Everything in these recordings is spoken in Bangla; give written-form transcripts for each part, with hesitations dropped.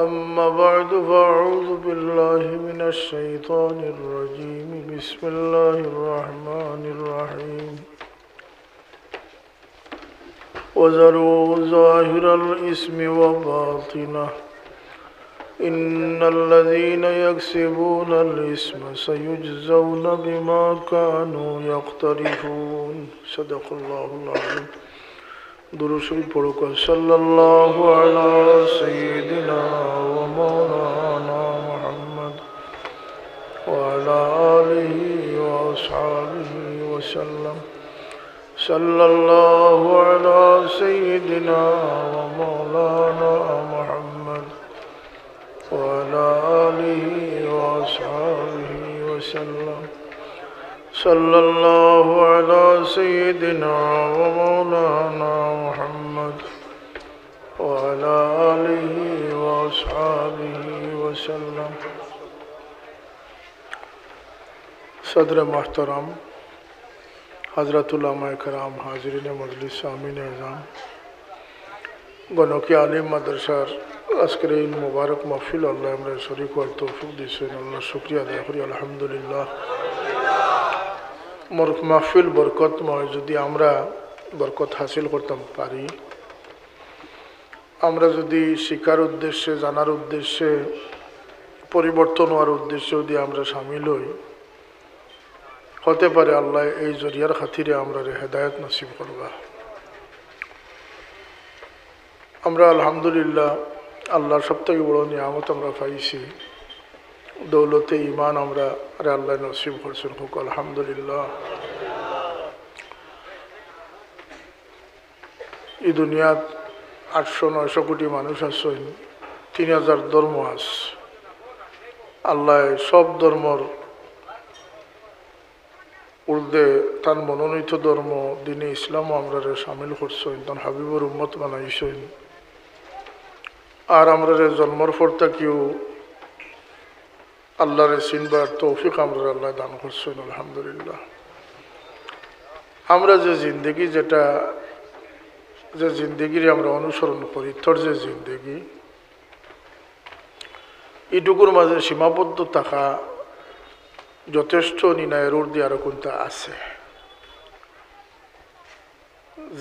أما بعد فأعوذ بالله من الشيطان الرجيم بسم الله الرحمن الرحيم وذروا ظاهر الإثم وباطنه إن الذين يكسبون الإثم سيجزون بما كانوا يقترفون صدق الله العظيم درود شریف پڑھو کہ صلی اللہ علی سیدنا و مولانا محمد وعلى آله وأصحابه وسلم صلی اللہ علی سیدنا و مولانا محمد وعلى آله وأصحابه وسلم صلی اللہ علی سیدنا و مولانا محمد وعلى آله وأصحابه وسلم صدر محترم حضرت علماء کرام حاضرین مجلس سامعین اعظام গণকি আলিম মাদ্রাসার আজকের এই মুবারক মাহফিল আল্লাহ আমরা শরীক হওয়ার তৌফিক দিয়েছেন আল্লাহ শুকরিয়া আদায় করি আলহামদুলিল্লাহ মাহফিল বরকতময় যদি আমরা বরকত হাসিল করতে পারি আমরা যদি শিকার উদ্দেশ্যে জানার উদ্দেশ্যে পরিবর্তন হওয়ার উদ্দেশ্যে যদি আমরা শামিল হই হতে পারে আল্লাহ এই জরিয়ার খাতিরে আমরা হেদায়েত নসিব করবা আমরা আলহামদুলিল্লাহ আল্লাহর সবথেকে বড় নিয়ামত আমরা পাইছি দৌলতে ইমান আমরা আল্লাহ নসিব করছেন হোক আলহামদুলিল্লাহ এই দুনিয়াত 800-900 কোটি মানুষ আছেন 3000 ধর্ম আছে আল্লাহ সব ধর্মর উর্দে তার মনোনীত ধর্ম দিনে ইসলামও আমরা সামিল করছেন তার হাবিবুর উম্মত বানাইছেন আর আমরা জন্মর পর থেকেও আল্লাহরে চিনবার তৌফিক আমরা আল্লাহ দান করছেন আলহামদুলিল্লাহ আমরা যে জিন্দগি যে জিন্দগির আমরা অনুসরণ করি তোর যে জিন্দগি এইটুকুর মাঝে সীমাবদ্ধ থাকা যথেষ্ট নিনায়ের উর্দি আরো কোনটা আছে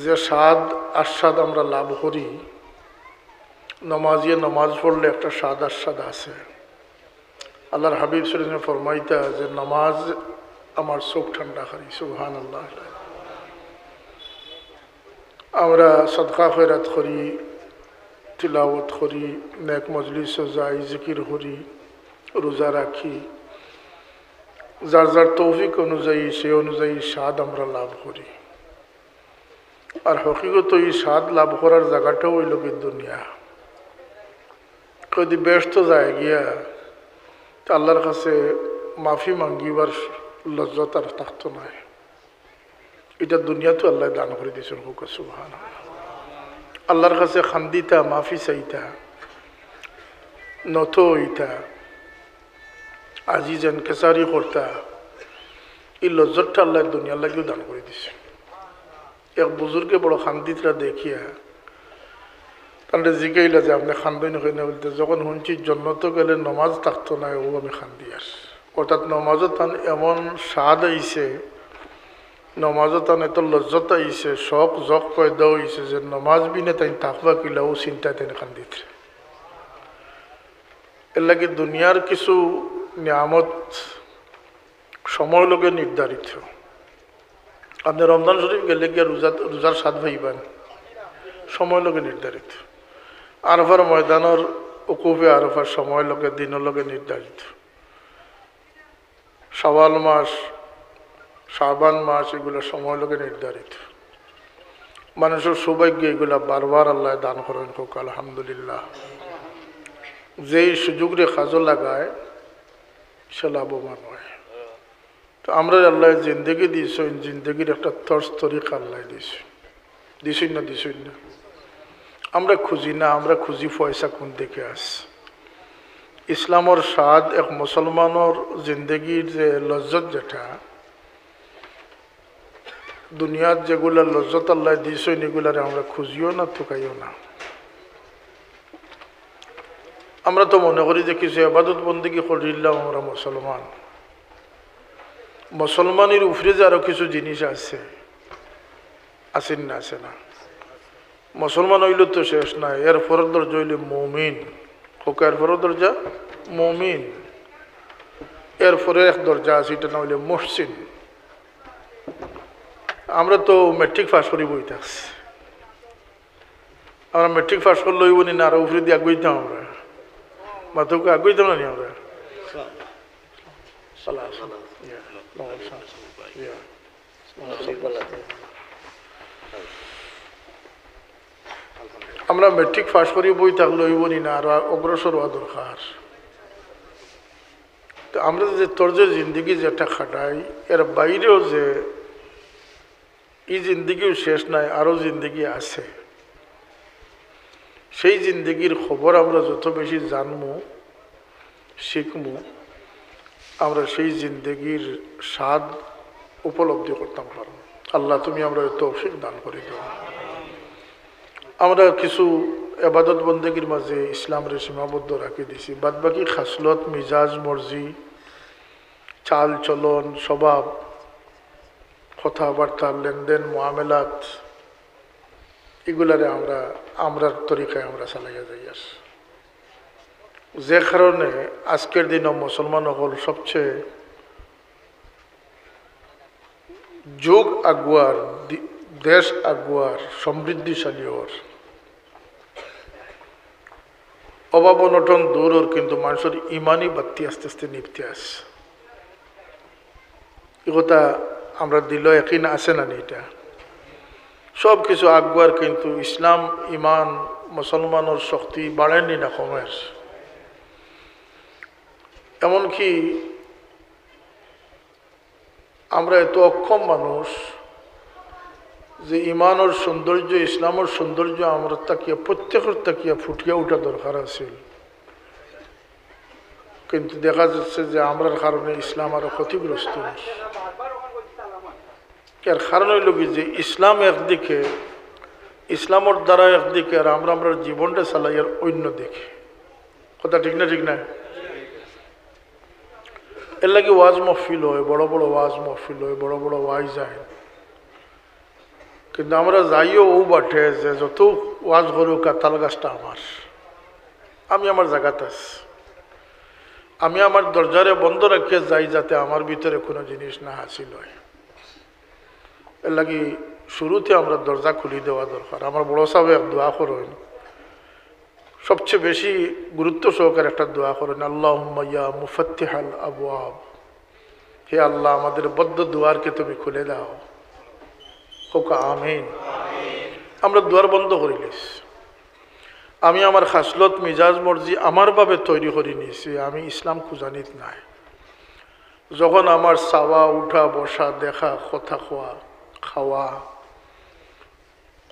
যে স্বাদ আস্বাদ আমরা লাভ করি নমাজিয়ে নমাজ পড়লে একটা স্বাদ আস্বাদ আছে আল্লাহর হাবিব সাল্লাল্লাহু আলাইহি ওয়াসাল্লাম ফরমাইতা যে নামাজ আমার চোখ ঠান্ডা করে সুবহানাল্লাহ আমরা সদকা খয়রাত করি তিলাওয়াত করি নেক মজলিস যাই জিকির করি রোজা রাখি যার যার তৌফিক অনুযায়ী সে অনুযায়ী স্বাদ আমরা লাভ করি আর হকিকত এই স্বাদ লাভ করার জায়গাটাও হইল কি দুনিয়া যদি ব্যস্ত যায় গিয়া আল্লাহর কাছে মাফি মাঙ্গিবার লজ্জত আর থাকতো নাই এটা দুনিয়াতে আল্লাহ দান করে দিয়েছেন হুক সুবহানাল্লাহ আল্লাহর কাছে খান্দিতা মাফি চাইতা নত হইতা আজিজ এনকেসারি করতা এই লজ্জতটা আল্লাহ দুনিয়ার লাগেও দান করে দিছে এক বুজুর্গে বড় খান্দিতরা দেখিয়া তাহলে জিগাইলা যে আপনি খান্দই নয় না বলতে যখন শুনছি জন্নত গেলে নমাজ থাকতো না ও আমি খান্দি আর অর্থাৎ নমাজও তান এমন স্বাদ আইছে নমাজও তান এত লজ্জত আইছে শখ জখ পয়দা হয়েছে যে নমাজ বিনে তাই থাকবা কিলা ও চিন্তায় তাই খান্দিত এর লাগে দুনিয়ার কিছু নিয়ামত সময় লগে নির্ধারিত আপনি রমজান শরীফ গেলে গিয়ে রোজার স্বাদ ভাইবেন সময় লগে নির্ধারিত আরফার ময়দানের উকুফে আরফার সময় লগে দিনের লগে নির্ধারিত শাওয়াল মাস শাবান মাস এগুলো সময় লগে নির্ধারিত মানুষের সৌভাগ্য এগুলা বারবার আল্লাহ দান করেন হোক আলহামদুলিল্লাহ যেই সুযোগরে কাজে লাগায় সে লাভবান হয় তো আমরা আল্লাহ জিন্দগি দিয়েছেন জিন্দগির একটা তর্স তরিকা আল্লাহ দিয়েছেন না আমরা খুঁজি না আমরা খুঁজি পয়সা কোন দিকে আস ইসলামর স্বাদ এক মুসলমানের জিন্দগির যে লজ্জত যেটা দুনিয়ার যেগুলা লজ্জত আল্লাহ দিয়েছেন এগুলারে আমরা খুঁজিও না থুকাইও না আমরা তো মনে করি যে কিছু ইবাদত বন্দেগী করিলাম আমরা মুসলমান। মুসলমানের উপরে যে আরো কিছু জিনিস আছে, আছেন না? আছে না? মুসলমান হইল তো শেষ নাই, এর পরের দরজা হইলে মুমিন। এর পরের দরজা মুমিন, এরপরে এক দরজা আছে, এটা না হইলে মুহসিন। আমরা তো মেট্রিক পাস করি বই থাকছি, আমরা মেট্রিক পাস করলে হইব না, আরো উপরে দিয়ে আগুইতাম আমরা, মাথুকে আগুইতাম না নি আমরা। আমরা মেট্রিক পাস করি বই থাকলে হইব না, আরো অগ্রসর হওয়া দরকার। তো আমরা যে তর্জে জিন্দগি যেটা খাটাই, এর বাইরেও যে এই জিন্দগিও শেষ নাই, আরো জিন্দগি আছে। সেই জিন্দগির খবর আমরা যত বেশি জানবো, শিখবো, আমরা সেই জিন্দগির স্বাদ উপলব্ধি করতাম পারবো। আল্লাহ তুমি আমরা তৌফিক দান করে দাও। আমরা কিছু ইবাদত বন্দেগীর মাঝে ইসলামের সীমাবদ্ধ রাখি দিছি, বাদ বাকি খাসলত, মিজাজ, মর্জি, চাল চলন, স্বভাব, কথাবার্তা, লেনদেন, মুআমেলাত, এগুলারে আমরার তরিকায় আমরা চালাইয়া যাই। যে কারণে আজকের দিনও মুসলমান হল সবচেয়ে যুগ আগুয়ার, দেশ আগুয়ার, সমৃদ্ধিশালী ওর, অভাব অনটন দূর ওর, কিন্তু মানুষের ইমানি বাত্তি আস্তে আস্তে নিভতে আসে। এ কথা আমরা দিল একই আছে না? এটা সব কিছু আগুয়ার, কিন্তু ইসলাম ইমান মুসলমানের শক্তি বাড়েনি না, কমের। এমনকি আমরা এত অক্ষম মানুষ যে ইমানের সৌন্দর্য, ইসলামের সৌন্দর্য আমরা তাকিয়া, প্রত্যেকের তাকিয়া ফুটিয়া উঠা দরকার আছিল, কিন্তু দেখা যাচ্ছে যে আমরার কারণে ইসলাম আরো ক্ষতিগ্রস্ত। এর কারণ হইল কি যে ইসলাম একদিকে, ইসলামের দ্বারা একদিকে, আর আমরা জীবনটা চালাই আর অন্য দিকে। কথা ঠিক না? ঠিক না? এর লাগে ওয়াজ মহফিল হয়, বড় বড় ওয়াজ মহফিল হয়, বড় বড় ওয়াজ যায়, কিন্তু আমরা যাইও ও বাঠে যে যত ওয়াজ করুক তাল গাছটা আমার, আমি আমার জায়গাতে আছি, আমি আমার দরজারে বন্ধ রাখিয়ে যাই যাতে আমার ভিতরে কোনো জিনিস না হাসিল হয়। এর লাগি শুরুতে আমরা দরজা খুলি দেওয়া দরকার। আমার বড় সাহেব এক দোয়া করেন, সবচেয়ে বেশি গুরুত্ব সহকারে একটা দোয়া করেন, আল্লাহুম্মা ইয়া মুফাত্তিহাল আবওয়াব, হে আল্লাহ আমাদের বদ্ধ দুয়ারকে তুমি খুলে দাও। হোক আমিন। আমরা দুয়ার বন্ধ করিলিস, আমি আমার খাসলত, মিজাজ, মর্জি আমার ভাবে তৈরি করে নিয়েছি, আমি ইসলাম খুঁজানিত নাই। যখন আমার চাওয়া, উঠা, বসা, দেখা, কথা খোয়া, খাওয়া,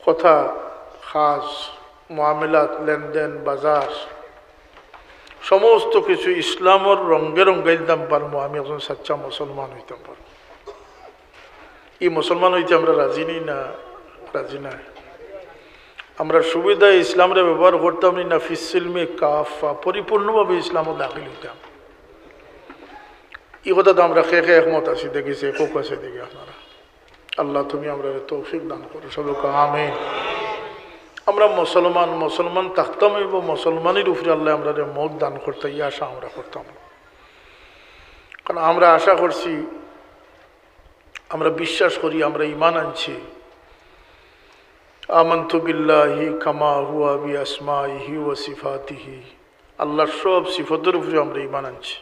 কথা, খাস, মুআমেলাত, লেনদেন, বাজার, সমস্ত কিছু ইসলামের রঙে রঙাইতাম পারবো, আমি একজন সাচ্চা মুসলমান হইতাম পারবো। এই মুসলমান হইতে আমরা রাজি নেই না? রাজি নাই। আমরা সুবিধায় ইসলামরে ব্যবহার করতাম না, ফিসিলমে কাফা, পরিপূর্ণভাবে ইসলামও দাখিল হইতাম। এই কথা তো আমরা খেয়ে একমত আছি, দেখেছি, কোক আছে দেখি আপনারা। আল্লাহ তুমি আমরা তৌফিক দান করো, সবকে আমিন। আমরা মুসলমান থাকতাম এবং মুসলমানের উপরে আল্লাহ আমরা মত দান করতে, এই আশা আমরা করতাম। কারণ আমরা আশা করছি, আমরা বিশ্বাস করি, আমরা ঈমান আনছি, আমানতু বিল্লাহি কামা হুয়া বিআসমাইহি ওয়া সিফাতিহি, আল্লাহর সব সিফতের উপরে আমরা ঈমান আনছি।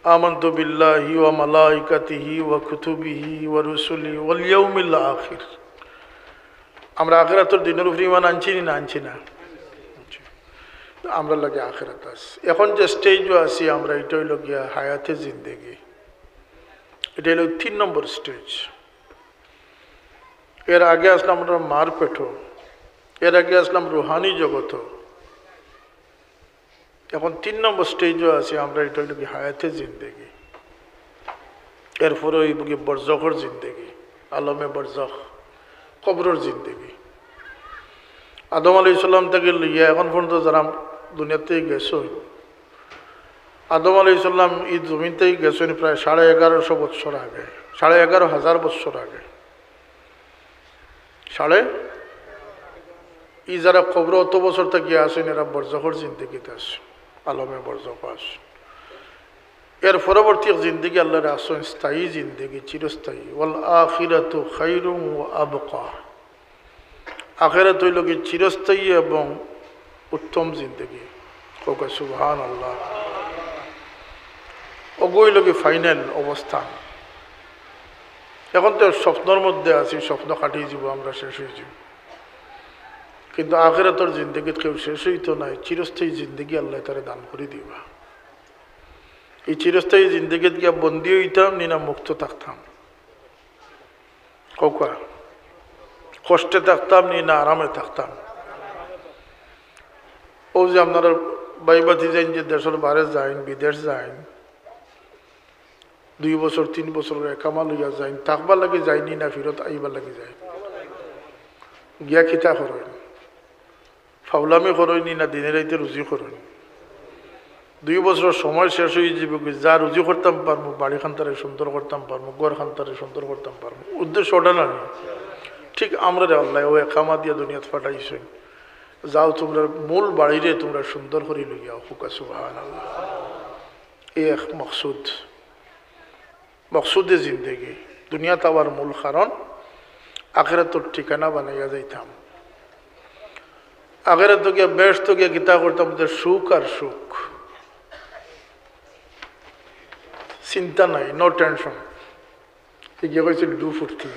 আমানতু বিল্লাহি ওয়া মালাইকাতিহি ওয়া কুতুবিহি ওয়া রুসুলিহি ওয়াল ইয়াউমিল আখির, আমরা আখিরাতের দিনের উপরে ঈমান আনছি না? আনছি না? আমরা লাগে আখিরাত আছে। এখন যে স্টেজও আছি আমরা, এটা হইল গিয়া হায়াতে জিন্দেগি, এটা হলো 3 নম্বর স্টেজ। এর আগে আসলাম আমরা মার পেট, এর আগে আসলাম রুহানি জগৎ, এখন 3 নম্বর স্টেজও আছে আমরা, এটা হইল কি হায়াতে জিন্দেগি। এরপরে ওই কি বরজখর জিন্দেগি, আলমে বরজখ, কবরের জিন্দেগি। আদম আলাইহিস সালাম থেকে লইয়া এখন পর্যন্ত যারা দুনিয়াতেই গেছেন। আদম আলাইসাল্লাম এই জমিতেই গেছেন প্রায় 1150 বৎসর আগে, 11,500 বৎসর আগে। ই যারা কবর অত বছর থেকে আসেন এরা বরজখর জিন্দিগিতে আসে, আলমে বরজখ আসে। এর পরবর্তী জিন্দিগি আল্লাহর আসেন স্থায়ী জিন্দিগি, চিরস্থায়ী। ওয়াল আখিরাতু খায়রুন ওয়া আবকা, আখিরাত হইল কি চিরস্থায়ী এবং উত্তম জিন্দিগি। কোকা সুবহানাল্লাহ। ওগুইল কি ফাইনাল অবস্থান। এখন তো স্বপ্নের মধ্যে আছি, স্বপ্ন কাটিয়ে যাব, আমরা শেষ হয়ে যাব, কিন্তু আখিরাতের জিন্দগিত কেউ শেষ হইতো নাই। চিরস্থায়ী জিন্দগি আল্লাহ তারা দান করে দিবা। এই চিরস্থায়ী জিন্দগিত গিয়া বন্দি হইতাম নি না মুক্ত থাকতাম? কৌকা কষ্টে থাকতাম নি না আরামে থাকতাম? ও যে আপনারা বাইবাতি যাইন, যে দেশের বাইরে যাইন, বিদেশ যাইন, 2 বছর 3 বছর একামা লইয়া যাইন, থাকবার লাগে যাইনি না ফিরত আইবার লাগে যাই? গিয়া খিতা করেন, ফাউলামি করেনি না দিনের রাইতে রুজি করেন? 2 বছর সময় শেষ হয়ে যাবে, যা রুজি করতাম পারবো, বাড়ি খান্তারে সুন্দর করতাম পারবো, ঘর খান্তারে সুন্দর করতাম পারবো। উদ্দেশ্য ওটা না। ঠিক আমরা রে আল্লাহ ও একামা দিয়া দুনিয়াত ফাটাইছেন, যাও তোমরা মূল বাড়িরে তোমরা সুন্দর করে লইয়াও। হুকা সুবহানাল্লাহ। এই এক মকসুদ, মকসুদে জিন্দগি। দুনিয়াতে আবার মূল কারণ আখিরাতের ঠিকানা বানাইয়া যাইতাম। আখিরাতে গিয়া ব্যস্ত গিয়া গীতা করতাম, সুখ আর সুখ, চিন্তা নাই, নো টেনশন। গিয়ে কইছিল ডু ফুর্তি,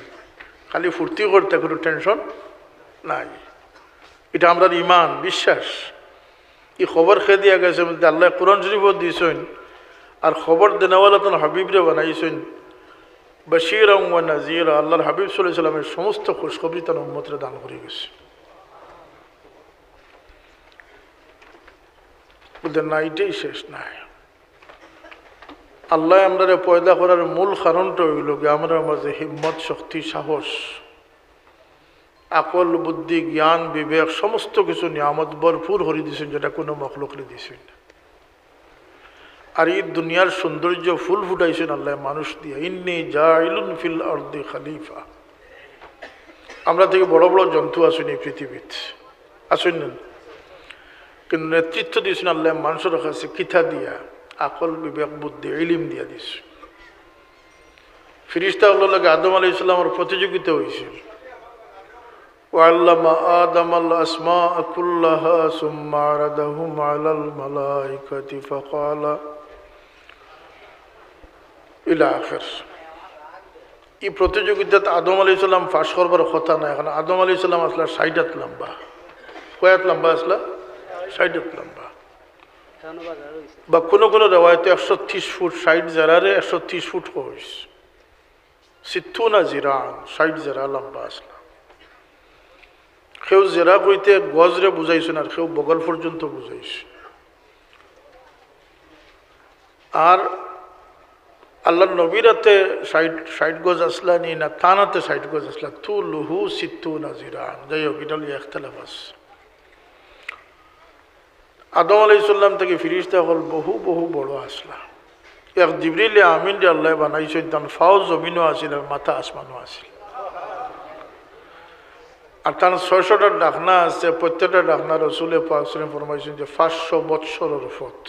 খালি ফুর্তি করতে, কোনো টেনশন নাই। এটা আমরা ইমান, বিশ্বাস। এই খবর খেয়ে দিয়া গেছে আল্লাহ কোরআন শরীফও দিয়েছেন, আর খবর দেনাওয়ালা তো হাবিবরে বানাইছেন বশীর ওয়া নাজির। আল্লাহর হাবিব সাল্লাল্লাহু আলাইহি সাল্লামের সমস্ত খুশখবরি তার উম্মতরে দান করে গেছে। ওদের না এটাই শেষ নাই। আল্লাহ আমরা পয়দা করার মূল কারণটা হইল কি আমরা মাঝে হিম্মত, শক্তি, সাহস, আকল, বুদ্ধি, জ্ঞান, বিবেক সমস্ত কিছু নিয়ামত ভরপুর হরি দিয়েছেন, যেটা কোনো মখলুকরে দিয়েছেন। আর এই দুনিয়ার সৌন্দর্য ফুল ফুটাইছেন আল্লাহ মানুষ দিয়ে। ইন্নী জাইলুন ফিল আরদি খলিফা। আমরা থেকে বড় বড় জন্তু আসেন এই পৃথিবীতে, আসেন না, কিন্তু নেতৃত্ব দিয়েছেন আল্লাহ মানুষের কাছে কিথা দিয়া, আকল, বিবেক, বুদ্ধি, ইলিম দিয়া দিয়েছে। ফিরিস্তা আল্লাহ আদম আলাইহিস সালামের প্রতিযোগিতা হয়েছিল। وعلم آدم الأسماء كلها ثم عرضهم على الملائكة فقال إلى آخر। এই প্রতিযোগিতাতে আদম আলাইহিস সালাম ফাঁস করবার কথা না। এখন আদম আলাইহিস সালাম আসলে 60 হাত লম্বা। কয় হাত লম্বা আসলে? 60 হাত লম্বা। বা কোনো কোনো রেওয়ায়তে 130 ফুট, 60 জেরারে 130 ফুট হইস, 60 জিরান, 60 জেরা লম্বা আসলে। কেউ জেরা কইতে গজরে বুঝাইছেন, আর কেউ বগল পর্যন্ত বুঝাইছে। আর আল্লাহ নবীরাতে 60 গজ আসলা নি না থানাতে 60 গজ আসলা, তু লুহু 60 জিরান। যাই হোক, এটা লিয়ে ইখতিলাফ আছে। আদম আলাইহিস সালাম থেকে ফিরিস্তা হল বহু বহু বড় আসলা। এক জিবরিল আমিন যে আল্লাহ বানাইছেন, তার ফাও জমিনও আছিল আর মাথা আসমানও আছিল। আর তার 600টা ডাকনা আছে, প্রত্যেকটা ডাকনা রসুলে পাক সাল্লাল্লাহু ফরমাইছেন যে 500 বৎসরের পথ,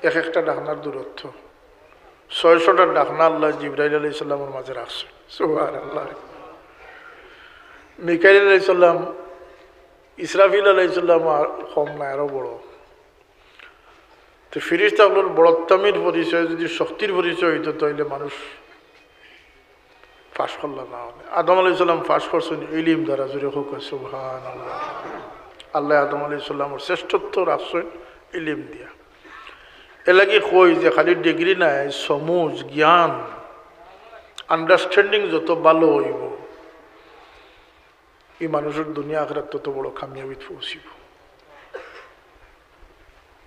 এক একটা ডাকনার দূরত্ব। 600টা ডাকনা আল্লাহ জিবরাইল আলাইহিস সালামের মাঝে রাখছে। সুবহানাল্লাহ। মিকাইল আলাইহিস সালাম, ইসরাফিল আলাইহিস সালাম কম না, আরো বড়। তো ফিরিস্তাগুলোর বড়ত্বমির পরিচয় যদি শক্তির পরিচয় হইতো, তাইলে মানুষ ফাঁস করলাম না। আদম আলাইহিস সালাম ফাঁস করছেন ইলিম দ্বারা। জুড়ে হোক সুবহানাল্লাহ। আল্লাহ আদম আলাইহিস সালামের শ্রেষ্ঠত্ব রাখছেন ইলিম দিয়া। এলাকি কই যে খালি ডিগ্রি নাই, সমুজ, জ্ঞান, আন্ডারস্ট্যান্ডিং যত ভালো হইব, এই মানুষের দুনিয়া আখিরাত তত বড় কামিয়াবিত পৌঁছিব।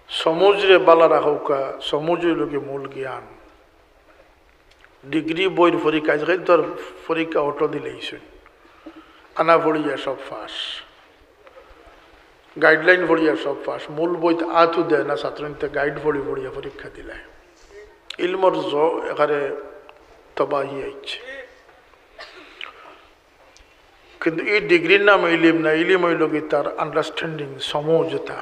সমুজরে বালা রাখা, সমুজ হইল কি মূল জ্ঞান। ডিগ্রি বইয়ের পরীক্ষা, আজকাল তোর পরীক্ষা অটো দিলেইছেন, আনা পড়িয়া সব ফাঁস। গাইডলাইন পড়িয়া সব পাস, মূল বইতে আতু দেয় না ছাত্রনীতে গাইড পড়ি পড়িয়া পরীক্ষা দিলায়। ইলমর এখানে তবাহি আইছে। কিন্তু এই ডিগ্রির নাম ইলিম না, ইলিম হইল কি তার আন্ডারস্ট্যান্ডিং, সমঝোতা,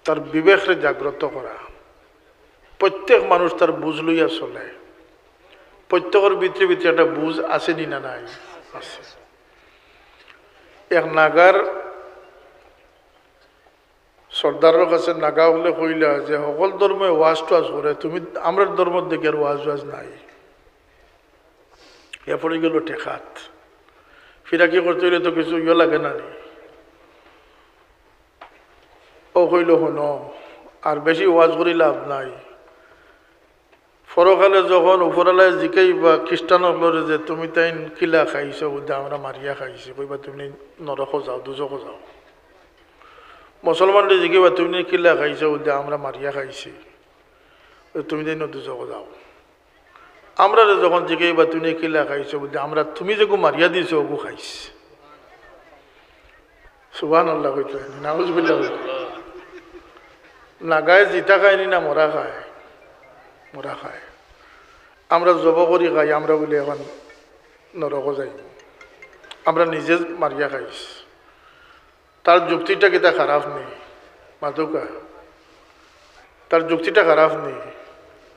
তার বিবেকরে জাগ্রত করা। প্রত্যেক মানুষ তার বুঝ লইয়া চলে, প্রত্যেকের ভিতরে ভিতরে একটা বুঝ আছে নি না নাই? আছে। এক নাগার সর্দারের কাছে নাগা হলে কইলা যে সকল ধর্মে ওয়াজ টোয়াজ করে, তুমি আমরা ধর্মের দিকে আর ওয়াজ ওয়াজ নাই। এরপরে গেল টেকাত, ফিরা কি করতে হইলে তো কিছু ইয়ে লাগে না নি? ও কইল হন আর বেশি ওয়াজ করি লাভ নাই। পরকালে যখন উপরালায় জিকাই বা খ্রিস্টান হলরে যে তুমি তাই কিলা খাইছো, বুদ্ধা আমরা মারিয়া খাইছি, কইবা তুমি নরক যাও, দুজক যাও। মুসলমানরে জিকাইবা তুমি কিলা খাইছো, বুদ্ধা আমরা মারিয়া খাইছি, তুমি তাই দুজক যাও। আমরা যখন জিকাইবা তুমি কিলা খাইছো, বুদ্ধা আমরা তুমি যে মারিয়া দিছো ওগু খাইছি। সুবহানাল্লাহ কইতো, নাউজুবিল্লাহ কইতো। নাগায় জিতা খায়নি না মরা খায়? মরা খায়। আমরা জব করি খাই, আমরা বলি এখন নরক যাই, আমরা নিজে মারিয়া খাইছি। তার যুক্তিটা কিতা খারাপ নেই মাতুকা, তার যুক্তিটা খারাপ নেই।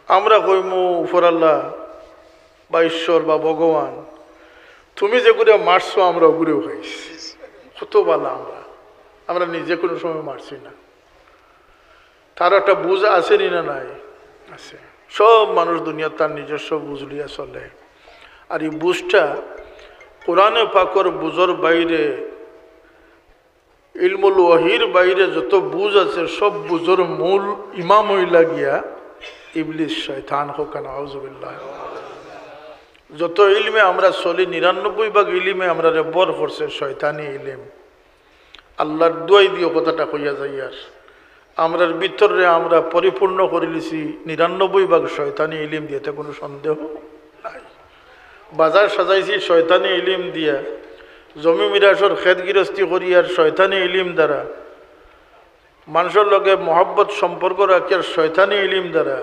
আমরা কইমু উপরাল্লাহ বা ঈশ্বর বা ভগবান, তুমি যে করে মারছো আমরা ওগুলোও খাইছি, কত ভালো। আমরা নিজে কোনো সময় মারছি না। তার একটা বুঝ আছে নি না নাই? আছে। সব মানুষ দুনিয়া তার নিজস্ব বুঝ লিয়া চলে। আর এই বুঝটা কোরআনে পাকর বুঝর বাইরে, ইলমুল ওয়াহির বাইরে যত বুঝ আছে সব বুঝর মূল ইমাম হইলা গিয়া ইবলিস, শয়তান হোক না, আউযুবিল্লাহ। যত ইলমে আমরা চলি ৯৯ ইলিমে আমরা বর করছে শয়তানি ইলিম। আল্লাহর দোয়াই দিয়ে কথাটা কইয়া যাই। আর আমরার ভিতরে আমরা পরিপূর্ণ করে লিছি ৯৯ শয়তানি ইলিম দিয়ে, কোনো সন্দেহ নাই। বাজার সাজাইছি শয়তানি ইলিম দিয়া, জমি মিরাসর খেত গৃহস্থী করি আর শয়তানি ইলিম দ্বারা, মানুষের লগে মহব্বত সম্পর্ক রাখি আর শয়তানি ইলিম দ্বারা।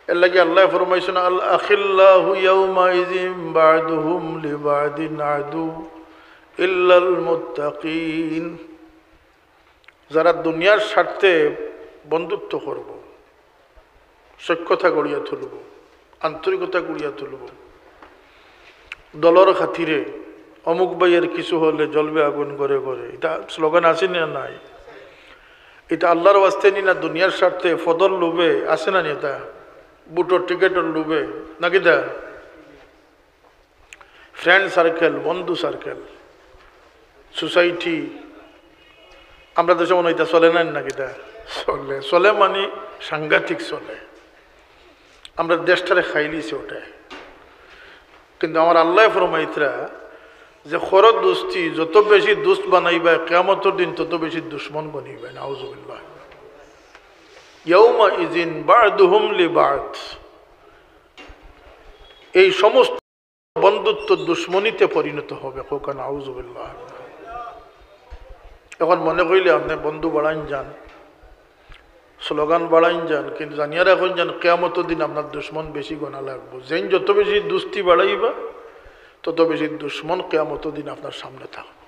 এর লাগে আল্লাহ ফরমাইছেন, আল আখিল্লাহু ইয়াউমাইযিন বা'দুহুম লিবা'দিন আদু ইল্লাল মুত্তাকিন। যারা দুনিয়ার স্বার্থে বন্ধুত্ব করব, সখ্যতা গড়িয়া তুলব, আন্তরিকতা গড়িয়া তুলব, দলর খাতিরে অমুক ভাইয়ের কিছু হলে জ্বলবে আগুন করে করে, এটা স্লোগান আছে না নাই? এটা আল্লাহর ওয়াস্তে নি না দুনিয়ার স্বার্থে ফদর লোভে আছে না? এটা বুটোর টিকেটের লোভে নাকি? দা ফ্রেন্ড সার্কেল, বন্ধু সার্কেল, সোসাইটি, আমরা দেশে মনে হয় চলে না নাকি? তা চলে, চলে মানে সাংঘাতিক চলে। আমরা দেশটারে খাইলিছি ওটাই। কিন্তু আমার আল্লাহ ফরমাইতরা যে খরচ দুস্তি যত বেশি দুস্ত বানাইবা কিয়ামতের দিন তত বেশি দুশ্মন বানাইবা। নাউজুবিল্লাহ। ইয়াউমা ইযিন বা'দুহুম লিবা'দ, এই সমস্ত বন্ধুত্ব দুশ্মনীতে পরিণত হবে। কোকা নাউজুবিল্লাহ। এখন মনে করিলে আপনি বন্ধু বাড়াইন যান, স্লোগান বাড়াইন যান, কিন্তু জানিয়া রাখুন যান কিয়ামতের দিন আপনার দুশ্মন বেশি গোনা লাগবো। যেন যত বেশি দুস্তি বাড়াইবা তত বেশি দুশ্মন কিয়ামতের দিন আপনার সামনে থাকবে।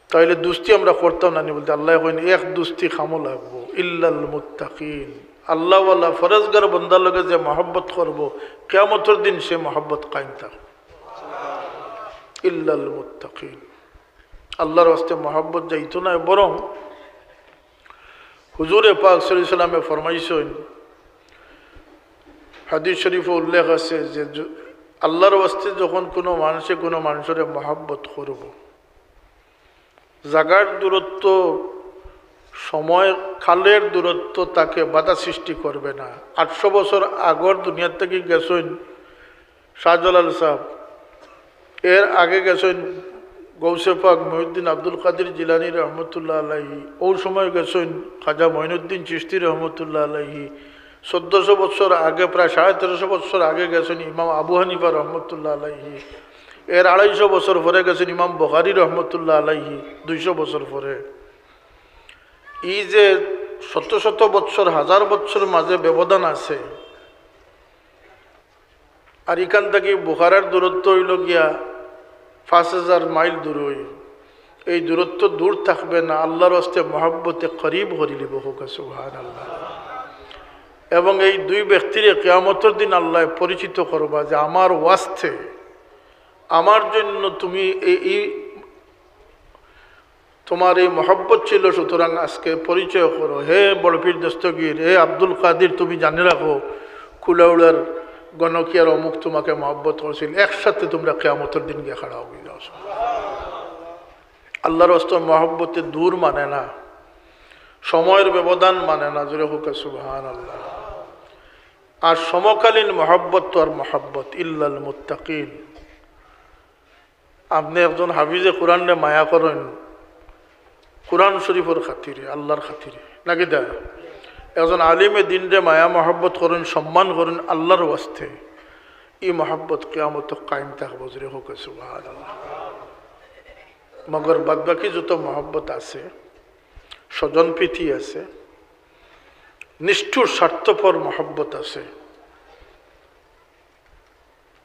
তাইলে দুস্তি আমরা করতাম না বলতে আল্লাহ কইন এক দুস্তি খামো লাগবো, ইল্লাল মুত্তাকিন। আল্লাহওয়ালা ফরজগার বন্দার লগে যে মহব্বত করবো কিয়ামতের দিন সে মহব্বত কায়েম থাকবে। ইল্লাল মুত্তাকিন। আল্লাহর ওয়াস্তে মহব্বত যাইতো না, বরং হুজুরে পাক সাল্লাল্লাহু আলাইহি ওয়াসাল্লামে ফরমাইছেন, হাদিস শরীফে উল্লেখ আছে যে আল্লাহর ওয়াস্তে যখন কোনো মানুষের মহব্বত করব, জাগার দূরত্ব, সময় কালের দূরত্ব তাকে বাধা সৃষ্টি করবে না। ৮০০ বছর আগর দুনিয়ার থেকে গেছেন শাহজালাল সাহেব, এর আগে গেছেন গৌসে পাক মহিউদ্দিন আব্দুল কাদের জিলানী রহমতুল্লাহ আলাইহি, ওই সময় গেছেন খাজা মঈনুদ্দিন চিশতি রহমতুল্লাহ আলাইহি। ১৪০০ বছর আগে, প্রায় ১৩৫০ বছর আগে গেছেন ইমাম আবু হানিফা রহমতুল্লাহ আলাইহি। এর 250 বছর পরে গেছেন ইমাম বুখারী রহমতুল্লাহ আলাইহি, 200 বছর পরে। এই যে শত শত বৎসর, হাজার বৎসর মাঝে ব্যবধান আছে, আর এখান থেকে বুখারার দূরত্ব হইল গিয়া 5000 মাইল দূর হই। এই দূরত্ব দূর থাকবে না, আল্লাহর হস্তে মহব্বতে করিব করিলিব হোক সুবহানাল্লাহ। এবং এই দুই ব্যক্তির কিয়ামতের দিন আল্লাহ পরিচিত করবা যে আমার ওয়াস্তে, আমার জন্য তুমি এই তোমার এই মহব্বত ছিল, সুতরাং আজকে পরিচয় করো। হে বড়পীর দস্তগীর, হে আব্দুল কাদির, তুমি জানে রাখো কুলাউড়ার গণকিয়ার অমুক তোমাকে মহব্বত করেছিল। একসাথে তোমরা কিয়ামতের দিন গিয়ে খাড়া হয়ে যাও। আল্লাহর হস্তে মহব্বতে দূর মানে না, সময়ের ব্যবধান মানে না, জোরে হোক সুবহানাল্লাহ। আর সমকালীন মহব্বত তো আর মহব্বত ইল্লাল মুত্তাকিন। আপনি একজন হাফিজে কোরআনে মায়া করেন কোরআন শরীফের খাতিরে, আল্লাহর খাতিরে, নাকি দা? একজন আলিমে দিনরে মায়া মহব্বত করেন, সম্মান করেন আল্লাহর ওয়াস্তে, এই মহব্বত কিয়ামত কায়েম থাকবে, জোরে হোক সুবহানাল্লাহ। মগর বাদবাকি যত মহব্বত আছে, স্বজন প্রীতি আছে, নিষ্ঠুর স্বার্থপর মহব্বত আছে,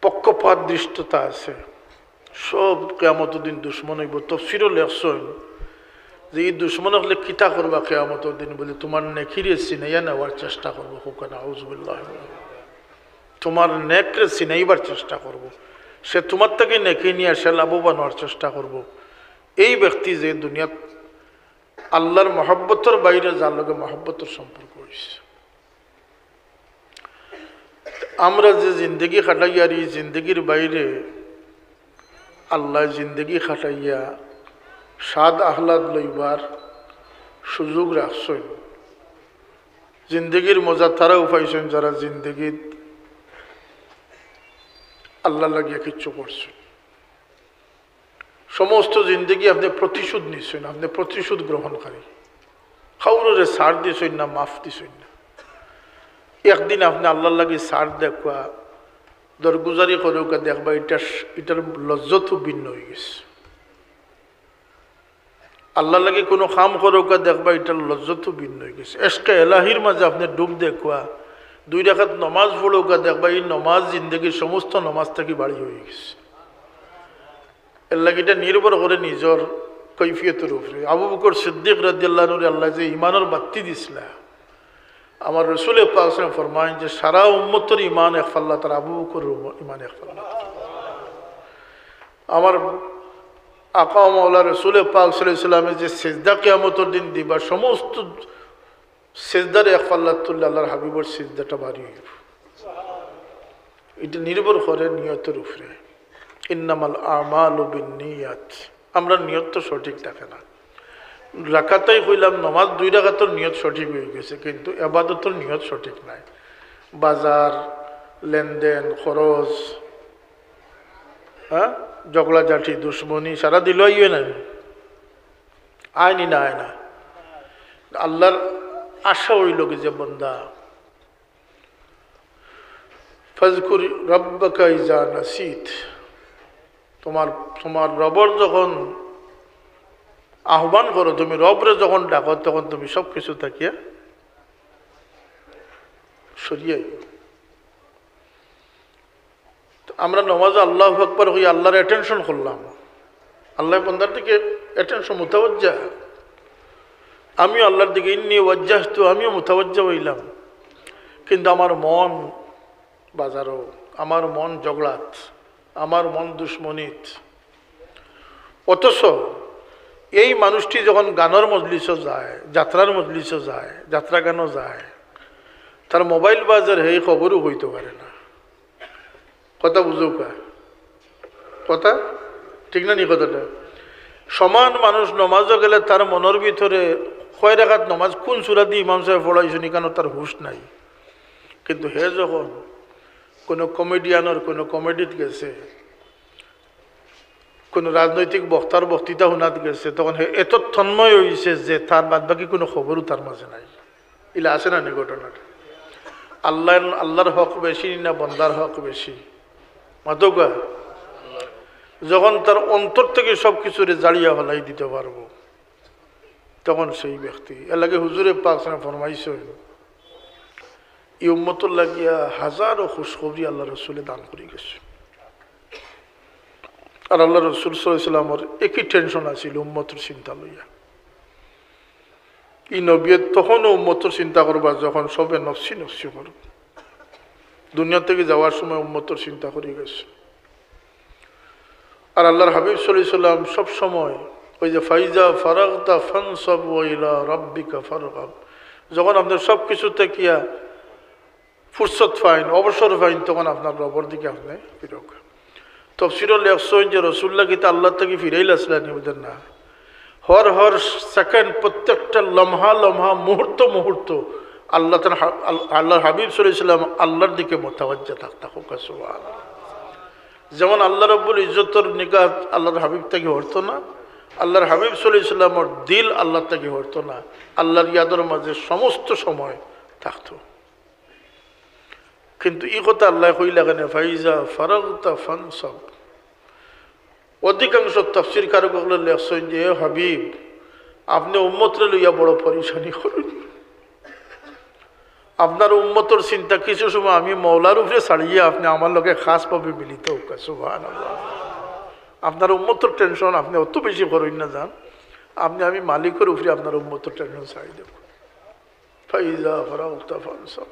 পক্ষপাত দৃষ্টতা আছে, সব কিয়ামতের দিন দুশ্মন হইব। তফসিরও লেখছেন যে এই দুশ্মন হলে কিতা করবা কিয়ামতের দিন, বলে তোমার নেকিরে চিনাইয়া নেওয়ার চেষ্টা করবো। হুকানা আউযুবিল্লাহ, তোমার নেকরে চিনাইবার চেষ্টা করব। সে তোমার থেকে নেকি নিয়ে সে লাভবান হওয়ার চেষ্টা করব। এই ব্যক্তি যে দুনিয়াত আল্লাহর মহব্বতের বাইরে যার লগে মহব্বতের সম্পর্ক হয়েছে। আমরা যে জিন্দগি খাটাইয়া, আর এই জিন্দগির বাইরে আল্লাহ জিন্দগি খাটাইয়া স্বাদ আহ্লাদ লইবার সুযোগ রাখছেন। জিন্দগির মজা তারাও পাইছেন যারা জিন্দগিত আল্লাহ লাগিয়া কিচ্ছু করছেন। সমস্ত জিন্দগি আপনি প্রতিশোধ নিচ্ছেন, আপনি প্রতিশোধ গ্রহণকারী। খাউরে সার দিয়েছেন না, মাফ দিছেন না। একদিন আপনি আল্লাহ লাগে সার দেখবা, দরগুজারি করেও দেখবা এটার লজ্জতও ভিন্ন হয়ে গেছে। আল্লাহ লাগে কোনো কাম করেও দেখবা এটার লজ্জতও ভিন্ন হয়ে গেছে। এসকে এলাহির মাঝে আপনি ডুব দেখবা, 2 রাকাত নমাজ পড়েও দেখবা এই নমাজ জিন্দগির সমস্ত নমাজ থেকে বাড়ি হয়ে গেছে। এর লাগে এটা নির্ভর করে নিজের কৈফিয়তের উপরে। আবু বকর সিদ্দিক রাদিয়াল্লাহু আনহু আল্লাহ যে ইমানের বাত্তি দিছিলা, আমার রসুল পাক ফরমায় যে সারা উম্মতের ইমান এক পাল্লা, তার আবু বকর ইমান এক পাল্লা। আমার আকা মাওলা রসুল পাক সাল্লাল্লাহু আলাইহি ওয়াসাল্লামের যে সিজদা কিয়ামতের দিন দিবা, সমস্ত সিজদার এক পাল্লা তুললে আল্লাহর হাবিবর সিজদাটা ভারী হইব। এটা নির্ভর করে নিয়তের উপরে। ইন্নামাল আমালু বিন্নিয়াত। আমরা নিয়ত তো সঠিক থাকে না। রাকাতাই কইলাম নমাজ 2 রাকাতের নিয়ত সঠিক হয়ে গেছে, কিন্তু ইবাদতের নিয়ত সঠিক নাই। বাজার, লেনদেন, খরচ, হ্যাঁ, ঝগড়া ঝাঁটি, দুশ্মনী সারা দিল ইয়ে না, আয়নি না, আয় না। আল্লাহর আশা হইল কি যে বন্দা ফাজকুর রব্বাকা ইজা নাসিত, তোমার রবর যখন আহ্বান করো, তুমি রবরে যখন ডাকো, তখন তুমি সব কিছু থাকিয়া সরিয়াই। আমরা নমাজ আল্লাহু আকবার হই আল্লাহর অ্যাটেনশন করলাম, আল্লাহ বন্দার দিকে অ্যাটেনশন মুতাওয়াজ্জা। আমিও আল্লাহর দিকে ইন্নী ওয়াজ্জাহতু, আমিও মুতাওয়াজ্জা হইলাম, কিন্তু আমার মন বাজারও, আমার মন জগড়াত, আমার মন দুশ্মনিত। অথচ এই মানুষটি যখন গানের মজলিসও যায়, যাত্রার মজলিসও যায়, যাত্রা গানও যায়, তার মোবাইল বাজার এই খবরও হইতে পারে না। কথা বুঝো কথা ঠিক না নি? কথাটা সমান মানুষ নমাজও গেলে তার মনের ভিতরে 6 রাকাত নমাজ কোন সূরা দিয়ে ইমাম সাহেব পড়াইছেন কেন তার হুঁশ নাই। কিন্তু হে যখন কোনো কমেডিয়ানের কোনো কমেডিত গেছে, কোনো রাজনৈতিক বক্তার বক্তৃতা শোনাত গেছে, তখন হে এত তন্ময় হয়েছে যে তার বাদ বাকি কোনো খবরও তার মাঝে নাই। ইলা আছে না নি ঘটনাটা? আল্লাহর হক বেশি না বন্দার হক বেশি? মাতকা যখন তার অন্তর থেকে সব কিছুরে জাড়িয়া ফেলাই দিতে পারবো, তখন সেই ব্যক্তি এর লাগে হুজুরে পাক ফরমাইছে এই উম্মতুর লাগিয়া হাজারো খুশখবরি আল্লাহ রসুলে দান করে গেছে। আর আল্লাহ রসুল সাল্লাল্লাহু আলাইহি ওয়াসাল্লামের একই টেনশন আছিল উম্মতের চিন্তা লইয়া। এই নবী তখনও উম্মতের চিন্তা করবা যখন সবে নফসি নফসি করব, দুনিয়া থেকে যাওয়ার সময় উম্মতের চিন্তা করে গেছে। আর আল্লাহর হাবিব সাল্লাল্লাহু আলাইহি ওয়াসাল্লাম সব সময় ওই যে ফাইজা ফারাগতা ফানসাব ওয়া ইলা রাব্বিকা ফারগাব, যখন আপনার সব কিছু থেকে ফুরসত ফাইন, অবসর ফাইন, তখন আপনার রবের দিকে আপনি ফিরক। তফসিরুল লেখছেন যে রাসূলুল্লাহ কি আল্লাহ থেকে ফিরাইল আসলেন বুঝেন না, হর হর সেকেন্ড, প্রত্যেকটা লম্হা লম্হা, মুহূর্ত মুহূর্ত আল্লাহর হাবিব সাল্লাল্লাহু আলাইহি ওয়াসাল্লাম আল্লাহর দিকে মুতাওয়াজ্জা থাকতা। সুবহানাল্লাহ। যেমন আল্লাহ রাব্বুল ইজ্জতের নিগাহ আল্লাহর হাবিব থেকে হতো না, আল্লাহর হাবিব সাল্লাল্লাহু আলাইহি ওয়াসাল্লামের দিল আল্লাহ থেকে হতো না, আল্লাহর ইয়াদের মাঝে সমস্ত সময় থাকতো। কিন্তু এই কথা আল্লাহ কইলা কেন ফাইজা ফারাগতা ফানসাব। অধিকাংশ তাফসীর কারকগুলো লেখছেন যে হাবিব আপনি উম্মতরে লইয়া বড় পরেশানি করুন, আপনার উম্মতর চিন্তা কিছু সময় আমি মৌলার উপরে ছাড়িয়ে আপনি আমার লোকে খাসভাবে মিলিত হোক। সুবহানাল্লাহ। আপনার উম্মতর টেনশন আপনি অত বেশি করুন না, যান আপনি আমি মালিকের উপরে আপনার উম্মতর টেনশন ছাড়িয়ে দেব। ফাইজা ফারাগতা ফানসাব।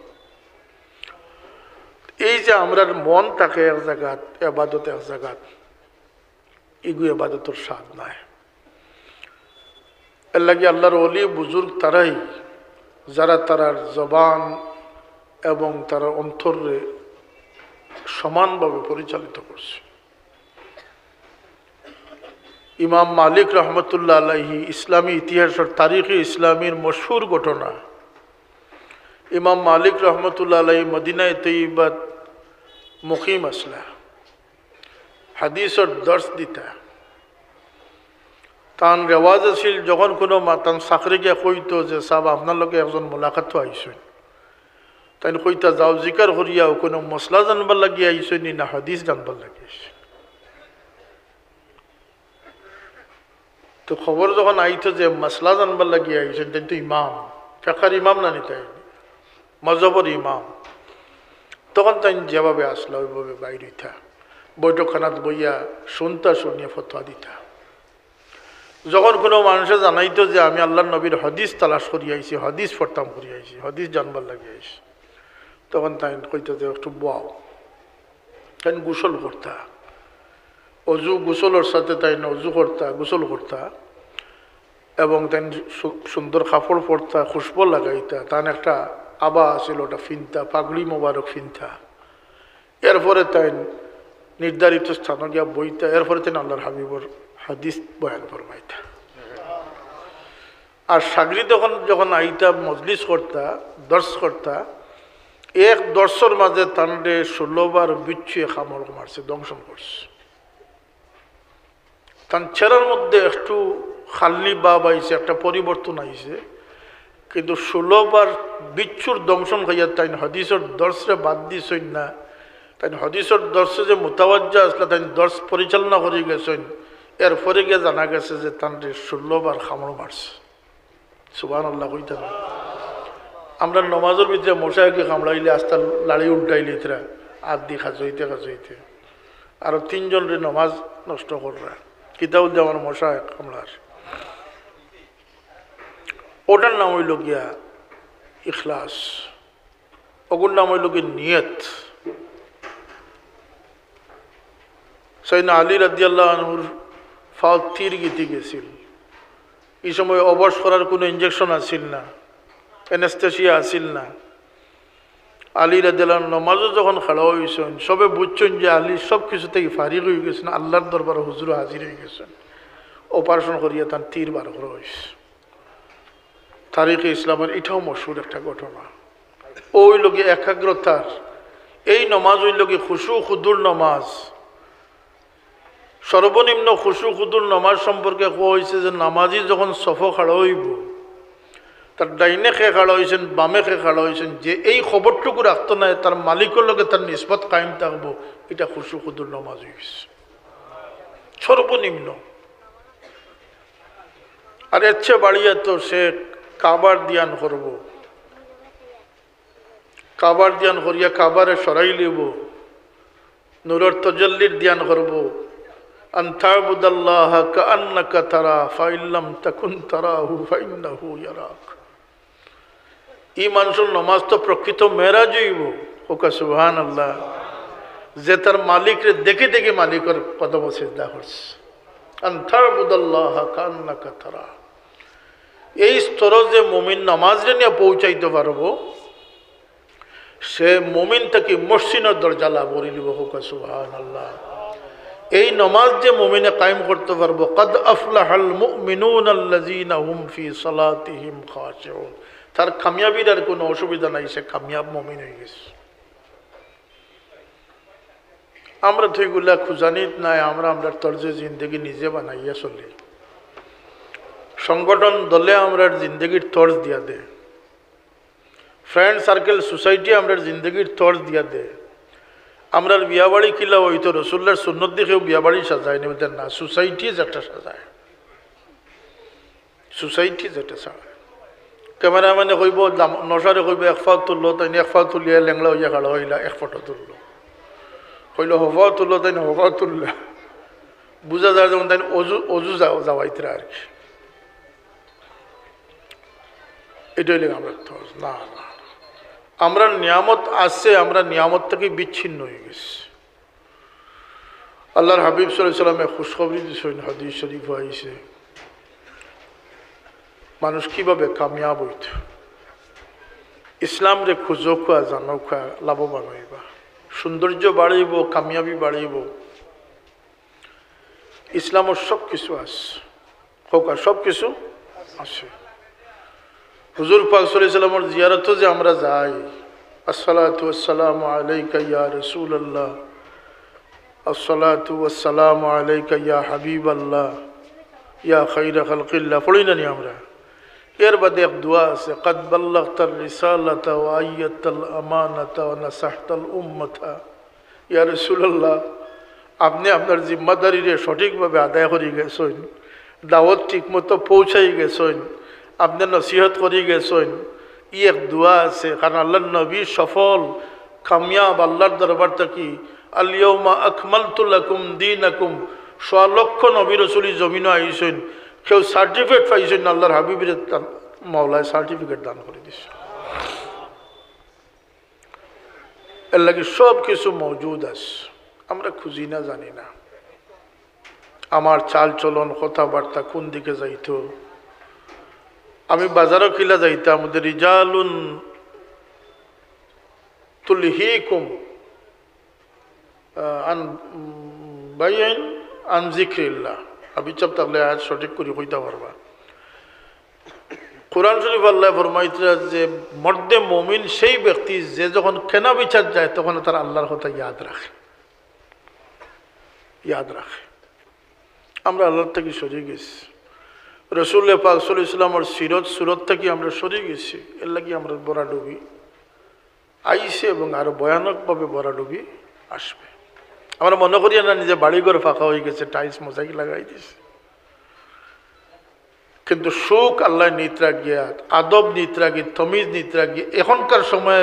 এই যে আমরা মন থাকে এক জায়গাত, এবাদত এক জায়গাত, এগু এবাদতর স্বাদ নাই। এর লাগে আল্লাহর ওলি বুজুর্গ তারাই যারা তারার জবান এবং তারা অন্তরে সমানভাবে পরিচালিত করছে। ইমাম মালিক রহমতুল্লাহ আলাইহি ইসলামী ইতিহাসের তারিখে ইসলামীর মশহুর ঘটনা, ইমাম মালিক রহমতুল্লাহ আলাইহি মদিনায় তৈয়বাত মুকিম আসলা, হাদিসের দর্শ দিতা। তান রেওয়াজ আছিল যখন কোনো তান চাকরিকে কইতো যে সাহেব আপনার লগে একজন মোলাকাত আইসেন, তাই কইতা যাও জিকার করিয়াও কোনো মশলা জানবার লাগি আইসেন না হাদিস জানবার লাগি আইসেন। তো খবর যখন আইতো যে মশলা জানবার লাগি আইসেন, তাই তো ইমাম, ফেকার ইমাম না নিতাই, মজহবর ইমাম, তখন তাই যেভাবে আসলা ওইভাবে বাইর হইতা, বৈঠকখানাত বইয়া শুনতা, শুনিয়া ফতোয়া দিতা। যখন কোনো মানুষে জানাইতো যে আমি আল্লাহর নবীর হদিস তালাশ করি আইছি, হদিস ফরতাম করি আইছি, হদিস জানবার লাগে আইছি, তখন তাই কইতো যে একটু বাও, তাই গোসল করতা, অজু গোসলের সাথে তাই অজু করতা, গোসল করতা, এবং তাই সুন্দর কাপড় পরতা, খুশবু লাগাইতা, তার একটা আবা আছিল ওটা ফিনতা, পাগড়ি মোবারক ফিনতা। এরপরে তাই নির্ধারিত স্থানে গিয়া বইতা, এরপরে তাই আল্লাহর হাবিবর হাদিস বয়ান ফরমাইতা। আর সাগরি যখন আইতা মজলিস করতা, দর্শ করতা, এক দর্শর মাঝে তান্ডে 16 বার বিচ্ছুয়ে খামড় মারছে, দংশন করছে। তার চেহারার মধ্যে একটু খাল্লি বাব আইছে, একটা পরিবর্তন আইছে, কিন্তু 16 বার বিচ্ছুর দংশন খাইয়া তাই হদিসের দর্শে বাদ দিছেন না, তাই হদিসের দর্শে যে মুতাওয়াজ্জা আসলে তাই দর্শ পরিচালনা করে গেছেন। এরপরে গিয়ে জানা গেছে যে তান্ডে 16 বার খামড় মারছে। সুবহানাল্লাহ কইতে না। আমরা নমাজের ভিতরে মশাইকে কামড়াইলে আস্তা লাড়ি উল্টাইলে এরা আর দি খাজইতে খাজইতে আরো 3 জনের নমাজ নষ্ট কররা, কিতাব যেমন মশা কামড়ার। ওটার নাম হইল গিয়া ইখলাস, ওগুর নাম হইল গিয়ে নিয়ত। সাইয়েদনা আলী রাদিয়াল্লাহু আনহুর ফাও তীর গীতি গেছিল, এই সময় অবশ করার কোনো ইঞ্জেকশন আসিল না, অ্যানেস্থেসিয়া আসিল না। আলী রাদিয়াল্লাহু আনহু নমাজও যখন খাড়া হয়েছেন, সবে বুঝছেন যে আলী সব কিছু থেকে ফারিগ হয়ে গেছেন, আল্লাহর দরবারে হুজুর হাজির হয়ে গেছেন, অপারেশন করিয়া তার তীর বার করা হয়েছে। তারিখে ইসলামের এটাও মশহুর একটা ঘটনা। ওই লোকে একাগ্রতার এই নমাজ ওই লোকে খুশু খুদুর নমাজ। সর্বনিম্ন খুশু খুদুর নমাজ সম্পর্কে কোয়া হয়েছে যে নামাজি যখন সফ খাড়া হইব, তার ডাইনে খে খাড়া হয়েছেন, বামে খে খাড়া হয়েছেন, যে এই খবরটুকু রাখতো না তার মালিকের লগে তার নিসবত কায়েম থাকবো, এটা খুশু খুদুর নমাজ হয়েছে। সর্বনিম্ন। আর এর চেয়ে বাড়িয়ে তো সে কাবার দিয়ান করব, কাবার দিয়ান করিয়া কাবারে সরাই লিব, নূরের তজল্লির দিয়ান করব। আন তা'বুদাল্লাহ কাআন্নাকা তারা ফাইল্লাম তাকুন তারাহু ফাইন্নাহু ইয়ারাক। এই মানুষের নমাজ তো প্রকৃত মেরাজ হইব। ওকা সুবহানাল্লাহ। যে তার মালিকরে দেখে দেখে মালিকের কদম সিজদা করছে। আন তা'বুদাল্লাহ কাআন্নাকা তারা। এই স্তরে যে মুমিন নামাজে নিয়ে পৌঁছাইতে পারবো, সে মুমিন থেকে মসজিদের দরজা লাভ করে নিব। ওকা সুবহানাল্লাহ। এই নমাজ যে মুমিনে কায়েম করতে পারবো, কদ আফলাহাল মুমিনুনা আল্লাযীনা হুম ফি সালাতিহিম খাশিউন, তার কামিয়াবির আর কোনো অসুবিধা নাই, সে কামিয়াব মুমিন হয়ে গেছে। আমরা তো এগুলা খুঁজানিত নাই, আমরা তর্জে জিন্দগি নিজে বানাইয়া চলি। সংগঠন দলে আমরা জিন্দগির তর্জ দিয়া দে, ফ্রেন্ড সার্কেল সোসাইটি আমরা জিন্দগির তর্জ দিয়া দে। আমরা বিয়াবাড়ি কিলা ওই তো রসুল্লার সুন্নত দেখেও বিয়াবাড়ি সাজায় নেবেন না, সোসাইটি যেটা সাজায়, সোসাইটি যেটা সাজায়। ক্যামেরাম্যানে কইব, নশারে কইব এক ফাও তুললো, তাই এক ফাও তুলিয়া লেংলা হইয়া খাড়া হইলা, এক ফটো তুললো। কইল হফাও তুললো, তাই হফাও তুললা, বুঝা যায় যেমন তাই অজু যাওয়াইতরা আর কি। এটাই লেগে আমরা না না, আমরা নিয়ামত আসছে, আমরা নিয়ামত থেকে বিচ্ছিন্ন হয়ে গেছি। আল্লাহর হাবিব সাল্লাল্লাহু আলাইহি ওয়াসাল্লামে খুশখবরি দিয়েছেন, হাদিস শরীফ আইছে, মানুষ কিভাবে কামিয়াব হইত। ইসলাম রে খুঁজোখা জানোখা লাভবান হইবা, সৌন্দর্য বাড়াইব, কামিয়াবি বাড়াইব। ইসলামের সব কিছু আছে, হোক আর সব কিছু আছে। হুজুর পাক সাল্লাল্লাহু আলাইহি ওয়াসাল্লামের জিয়ারতে যে আমরা যাই, আসসালাতু ওয়াসসালামু আলাইকা ইয়া রাসূলুল্লাহ, আসসালাতু ওয়াসসালামু আলাইকা ইয়া হাবিবাল্লাহ, ইয়া খায়রা খালকিল্লাহ পড়ি না নি আমরা। এর বাদে এক দোয়া আছে, কদ বাল্লাগতার রিসালাতা ওয়া আইয়াতাল আমানাতা ওয়া নাসাহতাল উম্মাতা। ইয়া রাসূলুল্লাহ, আপনি আপনার জিম্মাদারিরে সঠিকভাবে আদায় করে গেছেন, দাওয়াত ঠিকমতো পৌঁছাই গেছেন, আপনি নসিহত করে গেছেন। ই এক দোয়া আছে, কারণ আল্লাহর নবী সফল কামিয়াব আল্লাহর দরবার থেকে আল ইয়াউমা আকমালতু লাকুম দীনাকুম, 100 লক্ষ নবী রাসূলি জমিনে আইছেন, কেউ সার্টিফিকেট পাইছেন, আল্লাহর হাবিবের মাওলায় সার্টিফিকেট দান করে দিছে। এর লাগে সব কিছু মজুদ আছে, আমরা খুঁজি না, জানি না। আমার চাল চলন কথাবার্তা কোন দিকে যাইতো, আমি বাজারও কিলা যাইতাম, আমাদের রিজালুন তুলহিকুম আন বাইন আন যিকরিল্লাহ। আমি চাপ তাহলে আজ সঠিক করে কইতে পারবা। কোরআন শরীফ আল্লাহ ফরমাইতরা যে মর্দে মুমিন সেই ব্যক্তি যে যখন কেনা বিচার যায় তখন তার আল্লাহর কথা ইয়াদ রাখে, ইয়াদ রাখে। আমরা আল্লাহর থেকে সরে গেছি, রসুল্লাহ পাক সাল্লাল্লাহু আলাইহি ওয়াসাল্লামের সিরত সুরত থেকে আমরা সরে গেছি। এর লাগি আমরা বরাডুবি আইছে এবং আরো ভয়ানকভাবে বরাডুবি আসবে। আমরা মনে করি না নিজে বাড়িঘর ফাঁকা হয়ে গেছে, টাইলস মোজাইক লাগাই দিছে, কিন্তু সুখ আল্লাহ নিত রাখিয়া, আদব নিত রাখি, তমিজ নিত রাখি। এখনকার সময়ে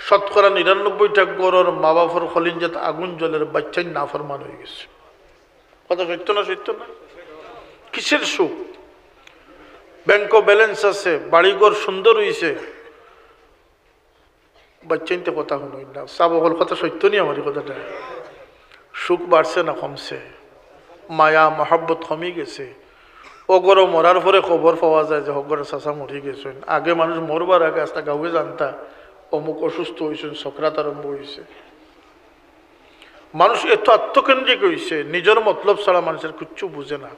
99% গড়ের মা বাপর খলিঞ্জাত আগুন জলের বাচ্চাই নাফরমান হয়ে গেছে। কথা সত্য না? সত্য না? কিসের সুখ? ব্যাংক ব্যালেন্স আছে, বাড়িঘর সুন্দর হয়েছে, বাচ্চাইতে কথা শুনুই না। সাবকল কথা সত্য নি? আমার কথাটা সুখ বাড়ছে না কমছে? মায়া মহাব্বত কমে গেছে। অগর মরার পরে খবর পাওয়া যায় যে হগর চাচা মরি গেছেন। আগে মানুষ মরবার আগে আস্তা গাঁয়ে জানতা অমুক অসুস্থ হয়েছেন, সকরাত আরম্ভ হয়েছে। মানুষ এত আত্মকেন্দ্রিক হয়েছে, নিজের মতলব ছাড়া মানুষের কিচ্ছু বুঝে না।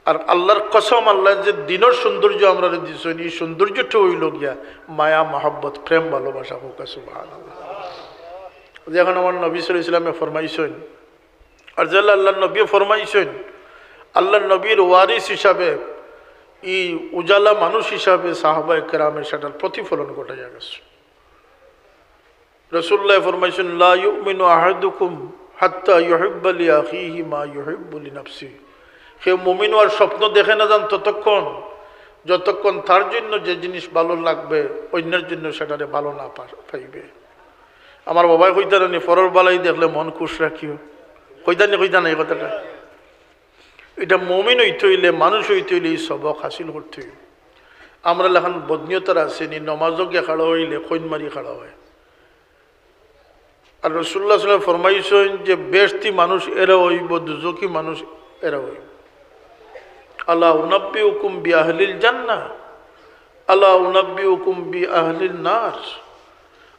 আর আল্লাহর কসম, আল্লাহ যে দিনের সৌন্দর্য আমরা দিয়েছেন, এই সৌন্দর্যটা হইল গিয়া মায়া মহাব্বত, প্রেম ভালোবাসা। হোক সুবহানাল্লাহ। যখন আমার নবী সাল্লাল্লাহু আলাইহি ওয়াসাল্লাম ফরমাইছেন, আর যে আল্লাহ নবী ফরমাইছেন, আল্লাহ নবীর ওয়ারিস হিসাবে, এই উজালা মানুষ হিসাবে সাহাবায়ে কেরামের সেটার প্রতিফলন ঘটাইয়া গেছে। রাসূলুল্লাহ ফরমাইছেন, লা ইউমিনু আহাদুকুম হাত্তা ইউহিব্বা লিআখিহি মা ইউহিব্বু লিনাফসিহি। সে মুমিন আর স্বপ্ন দেখে না যান ততক্ষণ যতক্ষণ তার জন্য যে জিনিস ভালো লাগবে অন্যের জন্য সেটারে ভালো না পাইবে। আমার বাবাই কইতানি পরের বালাই দেখলে মন খুশ রাখিও, কইতানি এই কথাটা। এটা মুমিন হইতে হইলে, মানুষ হইতে হইলে এই সবক হাসিল করতে হইবে। আমরা এখন বদনিয়তার আসেনি, নমাজও গিয়ে খাড়া হইলে খৈন মারি খাড়া হয়। আর রাসূলুল্লাহ সাল্লাল্লাহু আলাইহি ওয়াসাল্লাম ফরমাইছেন যে বেশতি মানুষ এরা হইব, দুজকি মানুষ এরা হইব। আলা উনাব্বিউকুম বিআহলিল জান্নাহ আলা উনাব্বিউকুম বিআহলিন নার।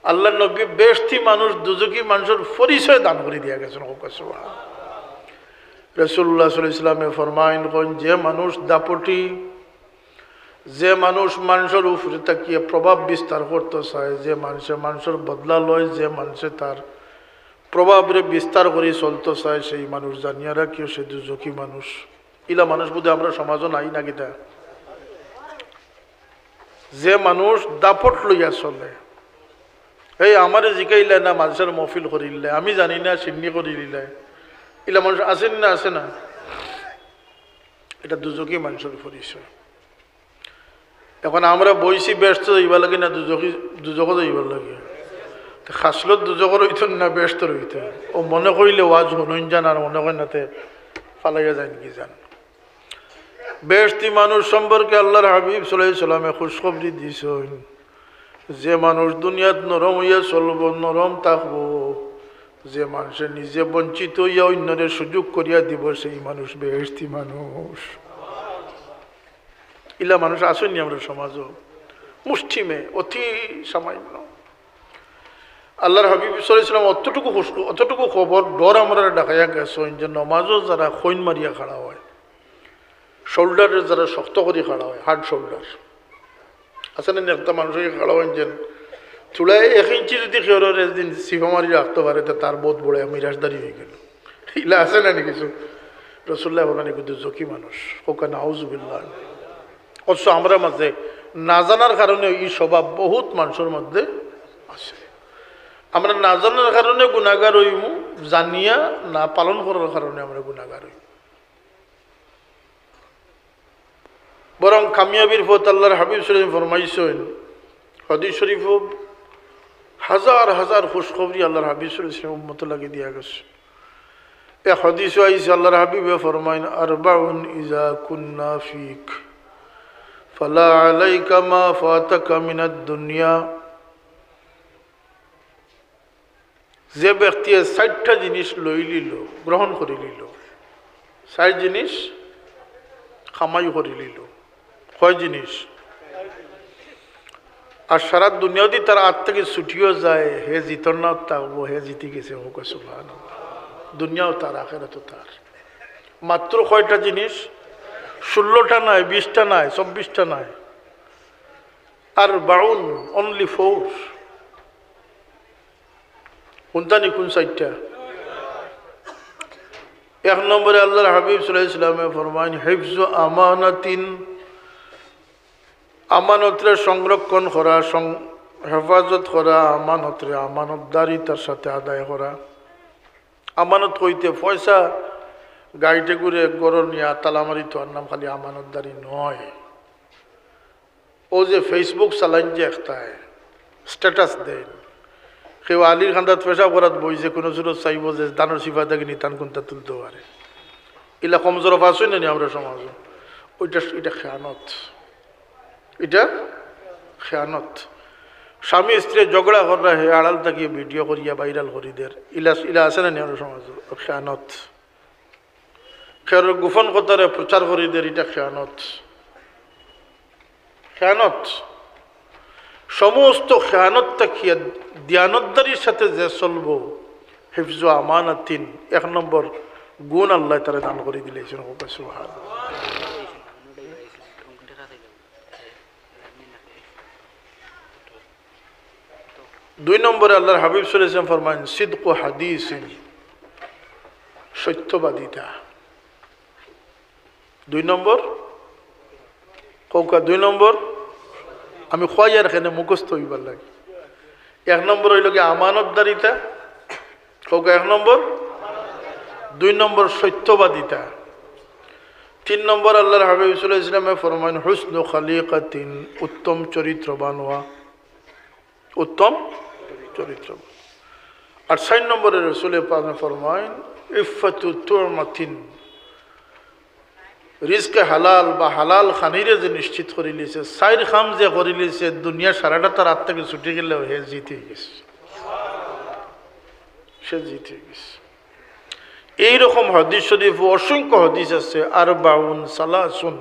আল্লাহ নবী বেশতি মানুষ দুজকি মানুষের পরিচয় দান করে দিয়া গেছেন। সুবহানাল্লাহ। রাসূলুল্লাহ সাল্লাল্লাহু আলাইহি ওয়াসাল্লাম ফরমাইন কোন যে মানুষ দাপটি, যে মানুষ মানুষের উপরে তাকিয়ে প্রভাব বিস্তার করতে চায়, যে মানুষের বদলা লয়, যে মানুষে তার প্রভাবরে বিস্তার করে চলতে চায়, সেই মানুষ জানিয়া রাখিও সে দুজকি মানুষ। ইলা মানুষ বোধহয় আমরা সমাজও নাই না কিতা। যে মানুষ দাপট লইয়া চলে, এই আমারে জিকাইলে না মানুষের মহফিল করিলে, আমি জানি না সিন্নি করিলে, ইলা মানুষ আছেন না আছে না? এটা দুজকি মানুষের পরিচয়। এখন আমরা বইছি ব্যস্ত যাইবা লাগে না দুজকও যাইবার লাগে। খাসলত দুজকর হইত না ব্যস্ত রইত। ও মনে করিলে ওয়াজ শুনুন যান, আর মনে করেন নাতে ফালাইয়া যায় কি যান। বেশতি মানুষ সম্পর্কে আল্লাহর হাবিব সাল্লাল্লাহু আলাইহি ওয়াসাল্লামে খুশখবরি দিয়েছেন, যে মানুষ দুনিয়াত নরম হইয়া চলব, নরম থাকবো, যে মানুষের নিজে বঞ্চিত হইয়া অন্যরে সুযোগ করিয়া দিব, সেই মানুষ বেশতি মানুষ। ইলা মানুষ আসেনি আমরা সমাজও, মুষ্টিমে অতি সামান্য। আল্লাহর হাবিব সাল্লাল্লাহু আলাইহি ওয়াসাল্লাম অতটুকু খবর ডর আমরা দেখাইয়া গেছেন যে নমাজও যারা খৈন মারিয়া খাড়া হয়, শোল্ডারে যারা শক্ত করে খাড়া হয়, হার্ড শোল্ডার আছে না, একটা মানুষকে খাড়া হয় যে চুলায় 1 ইঞ্চি যদি খেয়ে একদিন সিফা মারি রাখতে পারে, তো তার বোধ বড় মিরাজদারি হয়ে গেল। ইলা আছে না কিছু। রাসূলুল্লাহ বলেন কিন্তু জকি মানুষ ওকে নাউজুবিল্লাহ। অবশ্য আমরা মাঝে না জানার কারণে এই স্বভাব বহুত মানুষের মধ্যে আছে। আমরা না জানার কারণে গুনাহগার হইম, জানিয়া না পালন করার কারণে আমরা গুনাহগার হইম। বরং কামিয়াবির পথ আল্লাহর হাবিব সাল্লাল্লাহু আলাইহি ওয়াসাল্লাম ফরমাইছেন, হাদিস শরীফ হাজার হাজার খুশখবরি আল্লাহর হাবিব সাল্লাল্লাহু আলাইহি ওয়াসাল্লাম উম্মত লাগি দিয়া গেছে। এ হাদিস আইছে আল্লাহর হাবিবে ফরমাইন, আরবাউন ইজা কুন্না ফিক ফালা আলাইকা মা ফাতাকা মিনাদ দুনিয়া। যে ব্যক্তি 60টা জিনিস লই লিল, গ্রহণ করে লিল, 60 জিনিস খামাই করে লিল, কয় জিনিস? আর সারা দুনিয়া যদি তার হাত থেকে ছুটিও যায়, হে জিতর না থাকবো, হে জিতে গেছে। হোক সুবহানাল্লাহ। দুনিয়াও তার, আখিরাতও তার। মাত্র কয়টা জিনিস? 16টা নয়, 20টা নয়, 24টা নয়, আর 52, অনলি 4। কোনটা নি কোন 60টা? 1 নম্বরে আল্লাহর হাবিব সাল্লাল্লাহু আলাইহি ওয়াসাল্লাম ফরমান, হিফজু আমানাতিন, আমানতরে সংরক্ষণ করা, হেফাজত করা, আমানতরে আমানতদারিতার সাথে আদায় করা। আমানত কইতে পয়সা গাড়িতে ঘুরে গড় নিয়ে তালামারি তো আর নাম খালি আমানতদারি নয়। ও যে ফেসবুক চালাইন যে একটায় স্ট্যাটাস দেন, কেউ আলির খান্দাত পেশাব করাত বইছে, কোনো সুরত চাইব যে দানোর সিফা থেকে নিতান কোনটা তুলতে পারে। এলা কমজোরফ আসই না আমরা সমাজ। এটা খেয়ানত, এটা খেয়ানত। স্বামী স্ত্রী ঝগড়া করা, হে আড়াল থাকিয়ে ভিডিও করিয়া ভাইরাল করি দের, ইলা আছে না আমরা সমাজ। খেয়ানত। খেয়ার গোপন কথারে প্রচার করি দের, এটা খেয়ানত। খেয়ানত। সমস্ত খেয়ানত থাকিয়া দিয়ানতদারির সাথে যে চলব, হিফজু আমানাতিন, 1 নম্বর গুণ আল্লাহ তারা দান করে দিলেছেন। সুবহানাল্লাহ। 2 নম্বরে আল্লাহর হাবিব সাল্লাল্লাহু আলাইহি ওয়াসাল্লাম ফরমান, সিদকু হাদিসিন, সত্যবাদিতা। 2 নম্বর কৌকা, 2 নম্বর আমি খোয়াই আর এখানে মুখস্থ হইবার লাগে। 1 নম্বর হইল কি আমানতদারিতা, কৌকা 1 নম্বর 2 নম্বর সত্যবাদিতা। 3 নম্বর আল্লাহর হাবিব সাল্লাল্লাহু আলাইহি ওয়াসাল্লামে ফরমান হুসনু খালিকাতিন, উত্তম চরিত্রবান হওয়া, উত্তম চরিত্রবান। আর 4 নম্বরে রাসূল পাক ফরমান ইফাতু তুরমাতিন, রিজকে হালাল বা হালাল খানিরে যে নিশ্চিত করে লিছে, 4 খাম যে করে লিছে, দুনিয়া সারাটা তার হাত থেকে ছুটে গেলেও হে জিতে গেছে, সে জিতে গেছে। এইরকম হাদিস শরীফ অসংখ্য হাদিস আছে। আরবাউন সালাসুন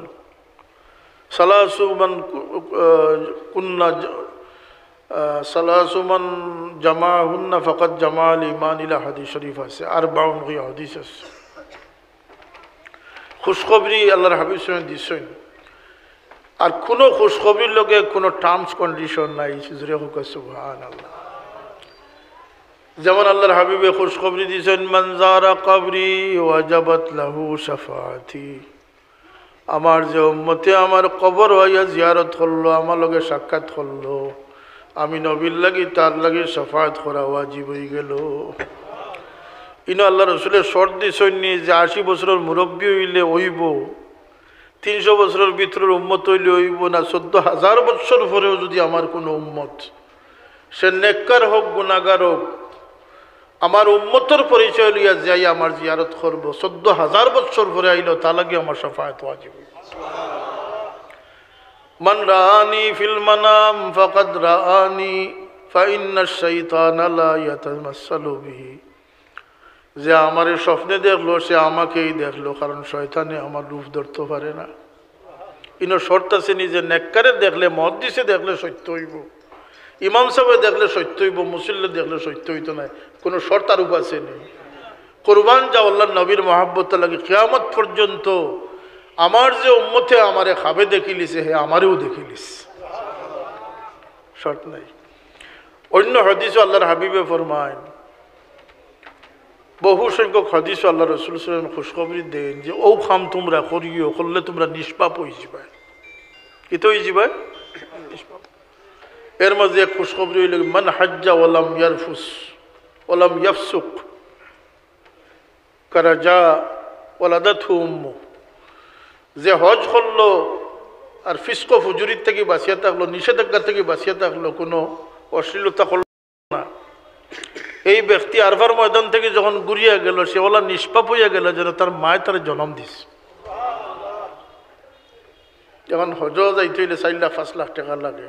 সালাসুমান কুন্না সালাসুমান জামাহুন্না ফাকাত জামাল ইমান, ইলা হাদিস শরীফ আছে। আরবাউন হাদিস আছে। খুশখবরি আল্লাহর হাবিব সাল্লাল্লাহু দিছেন। আর কোনো খুশখবরির লগে কোনো টার্মস কন্ডিশন নাই। জোরে হোক সুবহানাল্লাহ। যেমন আল্লাহর হাবিবে খুশখবরি দিয়েছেন মান যারা কবরি ওয়াজাবাত লাহু শাফাআতি, আমার যে উম্মতে আমার কবর হইয়া জিয়ারত করলো, আমার লগে সাক্ষাৎ করলো, আমি নবীর লাগি তার লাগি শাফাআত করা ওয়াজিব হয়ে গেল। ইনো আল্লাহ রসুলের শর্ত দিছেন যে 80 বছরের মুরব্বী হইলে হইব, 300 বছরের ভিতরের উম্মত হইলে হইব না, 14,000 বছর পরেও যদি আমার কোনো উম্মত, সে নেককার হোক গুনাহগার হোক, আমার উম্মতের পরিচয় লইয়া যাই আমার জিয়ারত করব, 14,000 বছর পরে আইলো তা লাগে আমার শাফাআত ওয়াজিব। মান রাআনি ফিল মানাম ফাকাদ রাআনি ফাইন্নাশ শাইতানা লা ইয়াতামাসসালু বিহি, যে আমার স্বপ্নে দেখলো সে আমাকেই দেখলো, কারণ শয়তানে আমার রূপ ধরতে পারে না। ইনো শর্ত আছে নিজে নেককারে দেখলে, মুহাদ্দিসে দেখলে সত্য হইব, ইমাম সাহেব দেখলে সত্য হইব, মুসল্লি দেখলে সত্য হইতো না। কোনো শর্ত আর আছে নেই। কোরবান যা আল্লাহর নবীর মহাব্বত লাগে কিয়ামত পর্যন্ত আমার যে উম্মতে আমারে খাবে দেখিলিছে, হে আমারেও দেখিলিস, শর্ত নাই। অন্য হাদিসও আল্লাহর হাবিবে ফরমায়, বহু সংখ্যক হাদিস আল্লাহ রসুল সাল্লাল্লাহু আলাইহি ওয়াসাল্লাম খুশখবরি দেন যে ও খাম তোমরা করিও, করলে তোমরা নিষ্পাপ হয়ে যাবে। কি তো হয়ে যাবে? নিষ্পাপ। এর মাঝে এক খুশখবরি হইল মান হাজ্জা ওয়ালাম ইয়ারফুস ওয়ালাম ইয়াফসুক কারাজা ওয়ালাদাতহু উম্মু, যে হজ করলো আর ফিস্ক ফুজুরির থেকে বাঁচিয়ে থাকলো, নিষেধাজ্ঞা থেকে বাঁচিয়ে থাকলো, কোনো অশ্লীলতা করলো না, এই ব্যক্তি আরফার ময়দান থেকে যখন ঘুরিয়া গেল সে ওলা নিষ্পাপ হইয়া গেল, যেন তার মায় তার জন্ম দিস। যখন হজ যাইতে হইলে 4 লাখ 5 লাখ টাকা লাগে,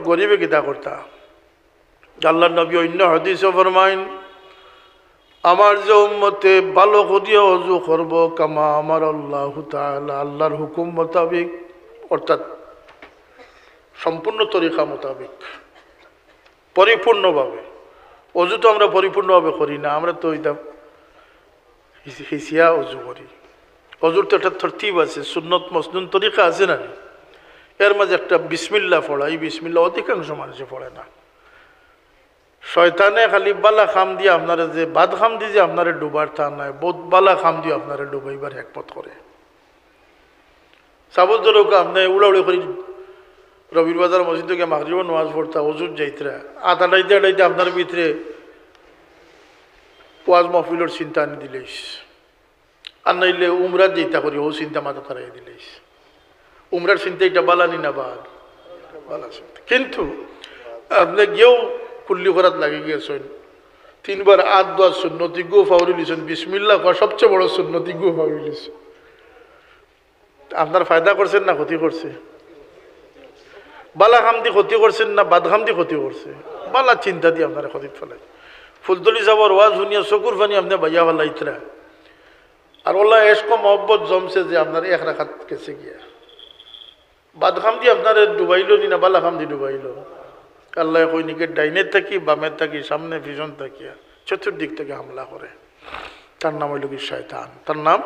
গরিবে কিতা করতা। আল্লাহর নবী অন্য হাদিসে ফরমাইন আমার যে উম্মতে ভালো করিয়া ওযু করব, কামা আমার আল্লাহ তাআলা, আল্লাহর হুকুম মোতাবেক, অর্থাৎ সম্পূর্ণ তরিকা মোতাবেক, পরিপূর্ণভাবে। অজু তো আমরা পরিপূর্ণভাবে করি না, আমরা তো এটা হিসিয়া অজু করি। অজুর তো একটা তরতিব আছে, সুন্নত মসনুন তরিকা আছে না? এর মাঝে একটা বিসমিল্লাহ পড়া, এই বিসমিল্লাহ অধিকাংশ মানুষে পড়ে না। শয়তানে খালি বালা খাম দিয়ে আপনারা, যে বাদ খাম দিয়ে যে আপনারা ডুবার তা নাই, বহুত বালা খাম দিয়ে আপনারা ডুবাইবার একপথ করে। সাবুজ ধরুক আপনি উড়াউড়ি করি রবির বাজার মসজিদ থেকে মাগরিব নামাজ পড়তা, অজুর যাইতরা, আটাইতে আটাইতে আপনার ভিতরে ওয়াজ মাহফিলের চিন্তা আনি দিলেইস, আর নাইলে উমরাত যেটা করি ও চিন্তা মাথা তারাই দিলেইস। উমরার চিন্তা এটা বালানি না বাদ, বালা চিন্তা। কিন্তু আপনি গিয়েও কুল্লি করাত লাগে গিয়েছেন, 3 বার আদ দোয়া সুন্নতি গো ফাউরি লিছেন, বিসমিল্লাহ করা সবচেয়ে বড় সুন্নতি গো ফাউরি লিছেন। আপনার ফায়দা করছেন না ক্ষতি করছে? বালা খাম দিয়ে ক্ষতি করছেন না বাদ খাম দিয়ে ক্ষতি করছে? বালা চিন্তা দিয়ে আপনারা ক্ষতি ফেলাই। ফুলতলি যাবার ওয়াজ শুনিয়া চকুর ফানি আপনি বাইয়া ফেলাইতরা, আর ওলা এসকো মহব্বত জমছে যে আপনার এক রাখাত গেছে গিয়া। বাদ খাম দিয়ে আপনার ডুবাইল নি না বালা খাম দিয়ে ডুবাইল? আল্লাহ কই নিকে ডাইনের থাকি বামের থাকি সামনে পিছন থাকিয়া চতুর্দিক থেকে হামলা করে। তার নাম হইল কি শয়তান, তার নাম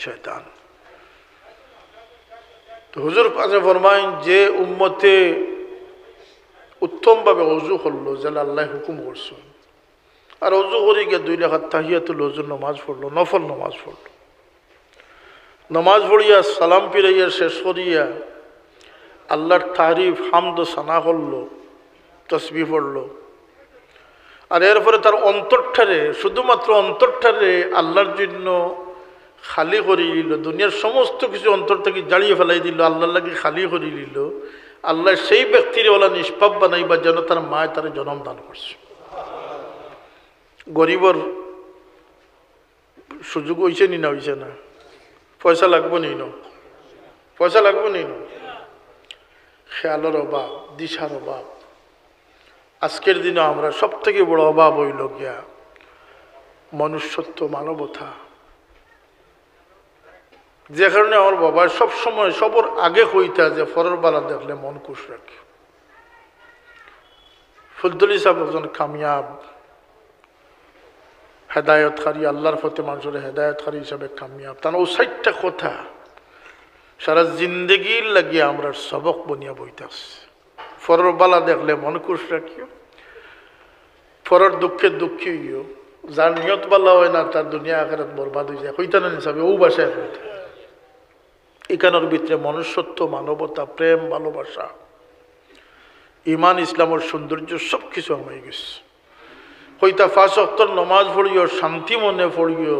শয়তান। তো হুজুর পাশে ফরমাইন যে উম্মতে উত্তমভাবে অজু করলো, যেন আল্লাহ হুকুম করছেন, আর অজু করি গিয়ে 2 রাকাত তাহিয়াতুল ওজুর নামাজ পড়লো, নফল নামাজ পড়লো, নামাজ পড়িয়া সালাম ফিরাইয়া শেষ করিয়া আল্লাহর তারিফ হামদ সানা করলো, তসবিহ পড়লো, আর এরপরে তার অন্তরটারে, শুধুমাত্র অন্তরটারে আল্লাহর জন্য খালি করে দিল, দুনিয়ার সমস্ত কিছু অন্তর থেকে জ্বালিয়ে ফেলাই দিল, আল্লাহর লাগে খালি করে দিল। আল্লাহ সেই ব্যক্তির ওলা নিষ্পাপ বানাইবা যেন তার মায় তার জন্ম দান করছে। গরিবর সুযোগ হয়েছে নি না হয়েছে না? পয়সা লাগবো নি না? পয়সা লাগবো নি না? খেয়ালের অভাব, দিশার অভাব। আজকের দিনে আমরা সব থেকে বড় অভাব হইল গিয়া মনুষ্যত্ব, মানবতা। যে কারণে আমার বাবা সবসময় সবর আগে হইতা যে ফরের বালা দেখলে মন খুশ রাখে। ফুলতলি সাহেব একজন কামিয়াব হেদায়তকারী, আল্লাহর ফতে মানুষের হেদায়তকারী হিসাবে কামিয়াব। তার ও 60টা কথা সারা জিন্দগির লাগিয়ে আমরা সবক বনিয়া বইতাছি। ফরের বালা দেখলে মন খুশ রাখিও, ফরের দুঃখে দুঃখী হইও। যার নিয়ত বালা হয় না তার দুনিয়া আখেরাত বরবাদ হয়ে যায়। হইতা না হিসাবে ও বাসায় হইতা। এখানের ভিতরে মনুষ্যত্ব, মানবতা, প্রেম, ভালোবাসা, ইমান, ইসলামের সৌন্দর্য সব কিছু হয়ে গেছে। হইতা 5 ওয়াক্ত নমাজ পড়িও, শান্তি মনে পড়িও।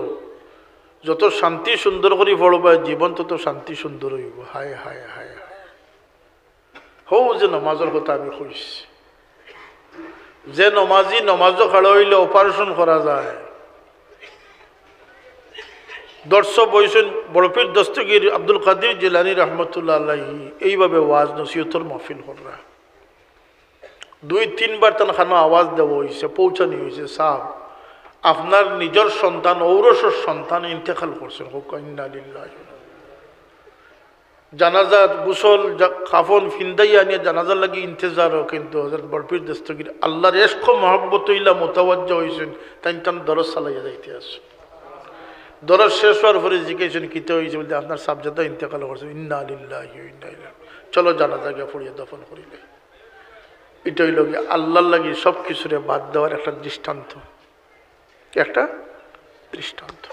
যত শান্তি সুন্দর করে পড়বা জীবন তত শান্তি সুন্দর হইব। হায় হায় হায় হায়, হৌ যে নমাজের কথা আমি কইছি, যে নমাজি নমাজও খাড়া হইলে অপারেশন করা যায়। দর্শক বইছেন বড়পীর দস্তগীর আব্দুল কাদির জিলানী রহমতুল্লাহ আলাইহি এইভাবে ওয়াজ নসিহতর মাহফিল করা। 2-3 বার তার খানো আওয়াজ দেওয়া হয়েছে, পৌঁছানি হয়েছে, সাহ আপনার নিজের সন্তান, ঔরসর সন্তান ইন্তেকাল করছেন। জানাজার গুসল কাফন ফিন্দাইয়া নিয়ে জানাজার লাগি ইন্তজারও, কিন্তু হযরত বড়পীর দস্তগীর আল্লাহর এশক মহব্বত ইলা মোতাওয়াজ্জা হয়েছেন, তাই তার দরজ চালাইয়া যাইতে আছে। দরজ শেষ হওয়ার পরে জিজ্ঞেসেন কিতে হয়েছে, বলতে আপনার সাবজাদা ইন্তেকাল করছে। ইন্না লিল্লাহি ওয়া ইন্না ইলাইহি, চলো জানাজা গিয়া পড়িয়া দফন করিলে। এটা হইল গিয়ে আল্লাহর লাগি সব কিছুরে বাদ দেওয়ার একটা দৃষ্টান্ত, একটা দৃষ্টান্ত।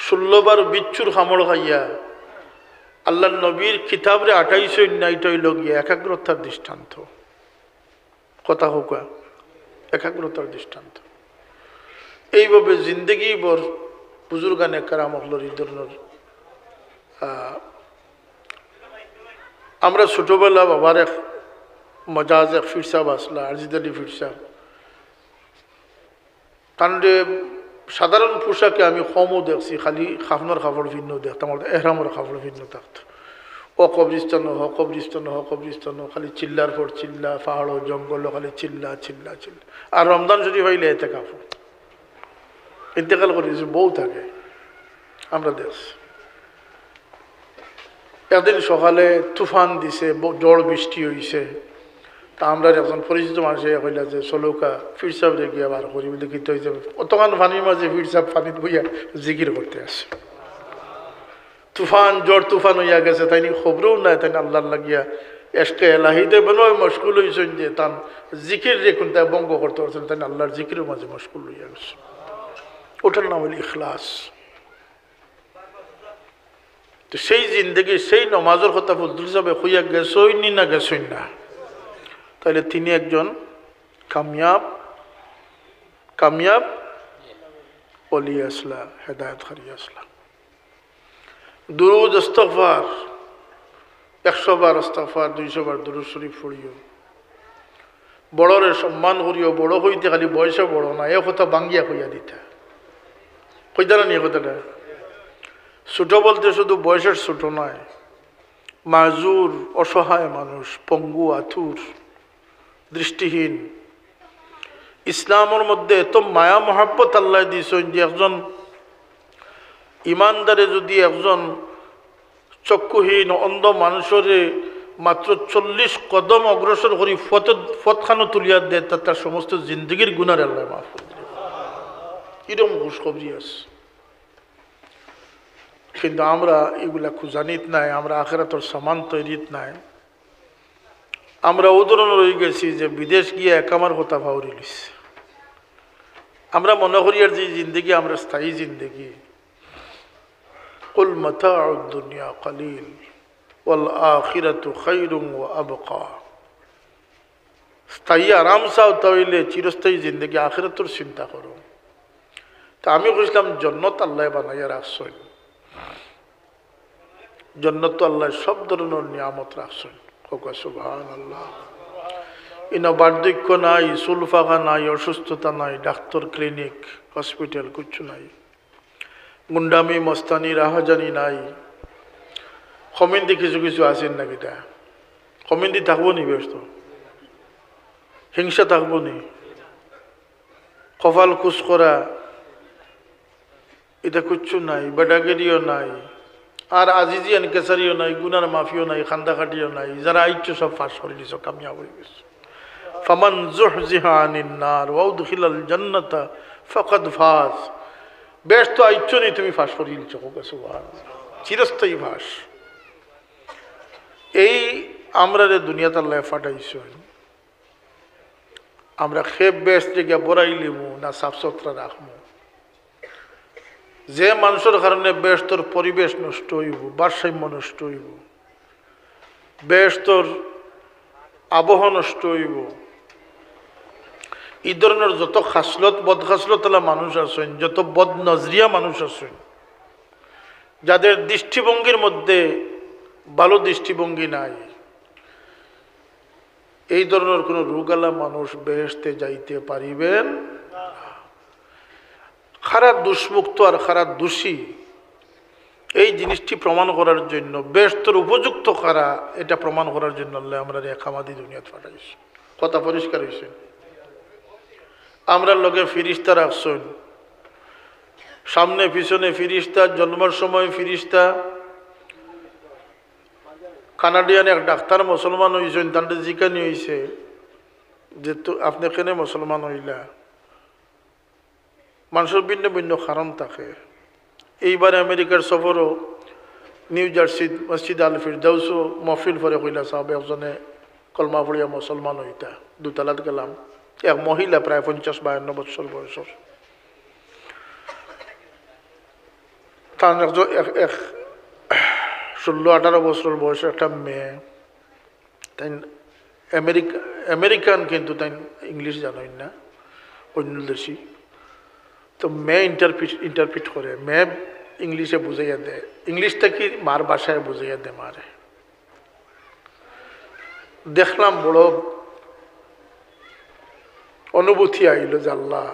16 বার বিচ্ছুর খামড় খাইয়া আল্লাহ নবীর কিতাবরে 28 না, এটা হইল গিয়ে একাগ্রতার দৃষ্টান্ত। কথা হোক, একাগ্রতার দৃষ্টান্ত। এইভাবে জিন্দগি বর বুজুর্গানে কারামহলর এই ধরনের। আমরা ছোটবেলা বাবার এক মজাজ এক ফির সাহেব আসলা, আজিজ আলী ফির সাহেব, তান্ডে সাধারণ পোশাকে আমি কমও দেখছি, খালি খাফনার কাপড় ভিন্ন দেখতাম, এহরামের কাপড় ভিন্ন থাকতো। ও কবরিস্তান হ, কবরিস্তান হ, কবরিস্তান, খালি চিল্লার পর চিল্লা, পাহাড় জঙ্গল খালি চিল্লা চিল্লা চিল্লা। আর রমজান শরীফ হইলে এতে কাপড় ইন্তেকাল করে দিয়েছে, বউ থাকে আমরা দেখছি। একদিন সকালে তুফান দিছে, ঝড় বৃষ্টি হয়েছে। তা আমরা একজন পরিচিত মানুষ কইলা যে চলৌকা ফির সাহেব গিয়া বার করি, বলে কি হয়েছে অতখান পানির মাঝে ফির সাহেব পানিত বইয়া জিকির করতে আসে। তুফান ঝড় তুফান হইয়া গেছে, তাই খবরও নাই, তাই আল্লাহর লাগিয়া এসকে এলাহিতে বেনয় মশগুল হয়েছেন যে তান জিকির রেখুন তাই বঙ্গ করতে পারছেন, তাই আল্লাহর জিকিরের মাঝে মশগুল হইয়া গেছে। ওটার নাম হইল ইখলাস। তো সেই জিন্দগি, সেই নমাজের কথা ফজলুল সাহেব হইয়া গেছই নি না গেছই না, তাহলে তিনি একজন কামিয়াব কামিয়াব ওলি আসলা, হেদায়েতকারী আসলা। দুরুদ ইস্তিগফার 100 বার ইস্তিগফার, 200 বার দুরুদ শরীফ পড়িও। বড়রে সম্মান করিও, বড় হইতে খালি বয়সে বড় না, এ কথা বাঙ্গিয়া কইয়া দিতা। কইতা না নিয়ে কথাটা? ছোট বলতে শুধু বয়সের ছোট নয়, মাজুর, অসহায় মানুষ, পঙ্গু, আথুর, দৃষ্টিহীন। ইসলামের মধ্যে এত মায়া মহাব্বত আল্লাহ দিয়েছেন যে একজন ইমানদারে যদি একজন চক্ষুহীন অন্ধ মানুষের মাত্র 40 কদম অগ্রসর করি ফতখানো তুলিয়া দেয়, তার সমস্ত জিন্দগির গুনার আল্লাহ মাফ করে দেয়। এরকম খুশখবরি আছে। কিন্তু আমরা এগুলা খুঁজানিত নাই, আমরা আখিরাতের সামান তৈরিত নাই। আমরা ও ধরনের রয়ে গেছি যে বিদেশ গিয়ে একামার কথা ভাউরি লিছি। আমরা মনে করি আর যে জিন্দগি আমরা স্থায়ী জিন্দগি। কুল মাতাউদ দুনিয়া কালিল ওয়াল আখিরাতু খায়রুন ওয়া আবকা। স্থায়ী আরাম চাও তাহলে চিরস্থায়ী জিন্দগি আখিরাতের চিন্তা করো। তা আমি বুঝলাম জন্নত আল্লাহ বানাইয়া রাখছেন, জন্নত আল্লাহ সব ধরনের নিয়ামত রাখছেন। সুবহানাল্লাহ। ইনো বার্ধক্য নাই, সুলফাকা নাই, অসুস্থতা নাই, ডাক্তার, ক্লিনিক, হসপিটাল কিচ্ছু নাই, গুন্ডামি মস্তানি রাহাজানি নাই। কমিন্দি কিছু কিছু আছেন নাকি? তা কমিন্দি থাকবো নি? ব্যস্ত হিংসা থাকবো নি? কপাল কুচ করা এটা কিচ্ছু নাই, বেটাগেরিও নাই, আর আজিজি আনকেসারিও নাই, গুনার মাফিও নাই, খান্দাখাটিও নাই। যারা আইচ্ছ সব ফাঁস করে দিছ, কামিয়াব হয়ে গেছে। ফামান যুহজিহা আনিন নার ওয়া উদখিলাল জান্নাতা ফাকাদ ফাজ। বেশ তো আইচ্ছ নি, তুমি ফাঁস করে দিছ। সুবহানাল্লাহ। চিরস্থায়ী ফাঁস। এই আমরা রে দুনিয়াতে আল্লাহ ফাটাইছেন, আমরা খেপ বেশ থেকে বড়াই লিমু না সাফ সুতরা রাখবো। যে মানুষের কারণে বেশতর পরিবেশ নষ্ট হইব, ভারসাম্য নষ্ট হইব, বেশতর আবহাওয়া নষ্ট হইব, এই ধরনের যত খাসলত বদখাসলতলা মানুষ আছেন, যত বদ নজরিয়া মানুষ আছেন, যাদের দৃষ্টিভঙ্গির মধ্যে ভালো দৃষ্টিভঙ্গি নাই, এই ধরনের কোনো রোগালা মানুষ বেহেশতে যাইতে পারিবেন। খারাপ দুষ্মুক্ত আর খারাপ দোষী এই জিনিসটি প্রমাণ করার জন্য, বেহেশতের উপযুক্ত কারা এটা প্রমাণ করার জন্য আল্লাহ আমরা রেখামাদি দুনিয়াতে পাঠাইছি। কথা পরিষ্কার হয়েছে? আমরা লোকে ফিরিস্তা রাখছেন, সামনে পিছনে ফিরিস্তা, জন্মের সময় ফিরিস্তা। কানাডিয়ান এক ডাক্তার মুসলমান হয়েছেন, তাদের জিজ্ঞানি হয়েছে যে তো আপনি কেন মুসলমান হইলা? মানুষের ভিন্ন ভিন্ন কারণ থাকে। এইবারে আমেরিকার সফরও নিউ জার্সি মসজিদ আল ফিরদাউসও মহফিল ফরে কইলা সাহেব একজনে কলমা পড়িয়া মুসলমান হইতা। দুতলাত গেলাম, এক মহিলা প্রায় 50-52 বছর বয়সের, তার 16-18 বছর বয়সের একটা মেয়ে। তাই আমেরিকান, কিন্তু তাই ইংলিশ জানেন না, অন্য দেশি। তো মেয়ে ইন্টারপ্রিট করে, মেয়ে ইংলিশে বুঝাইয়া দেয়, ইংলিশটা কি মার ভাষায় বুঝাইয়া দেয় মারে। দেখলাম বড় অনুভূতি আইল যে আল্লাহ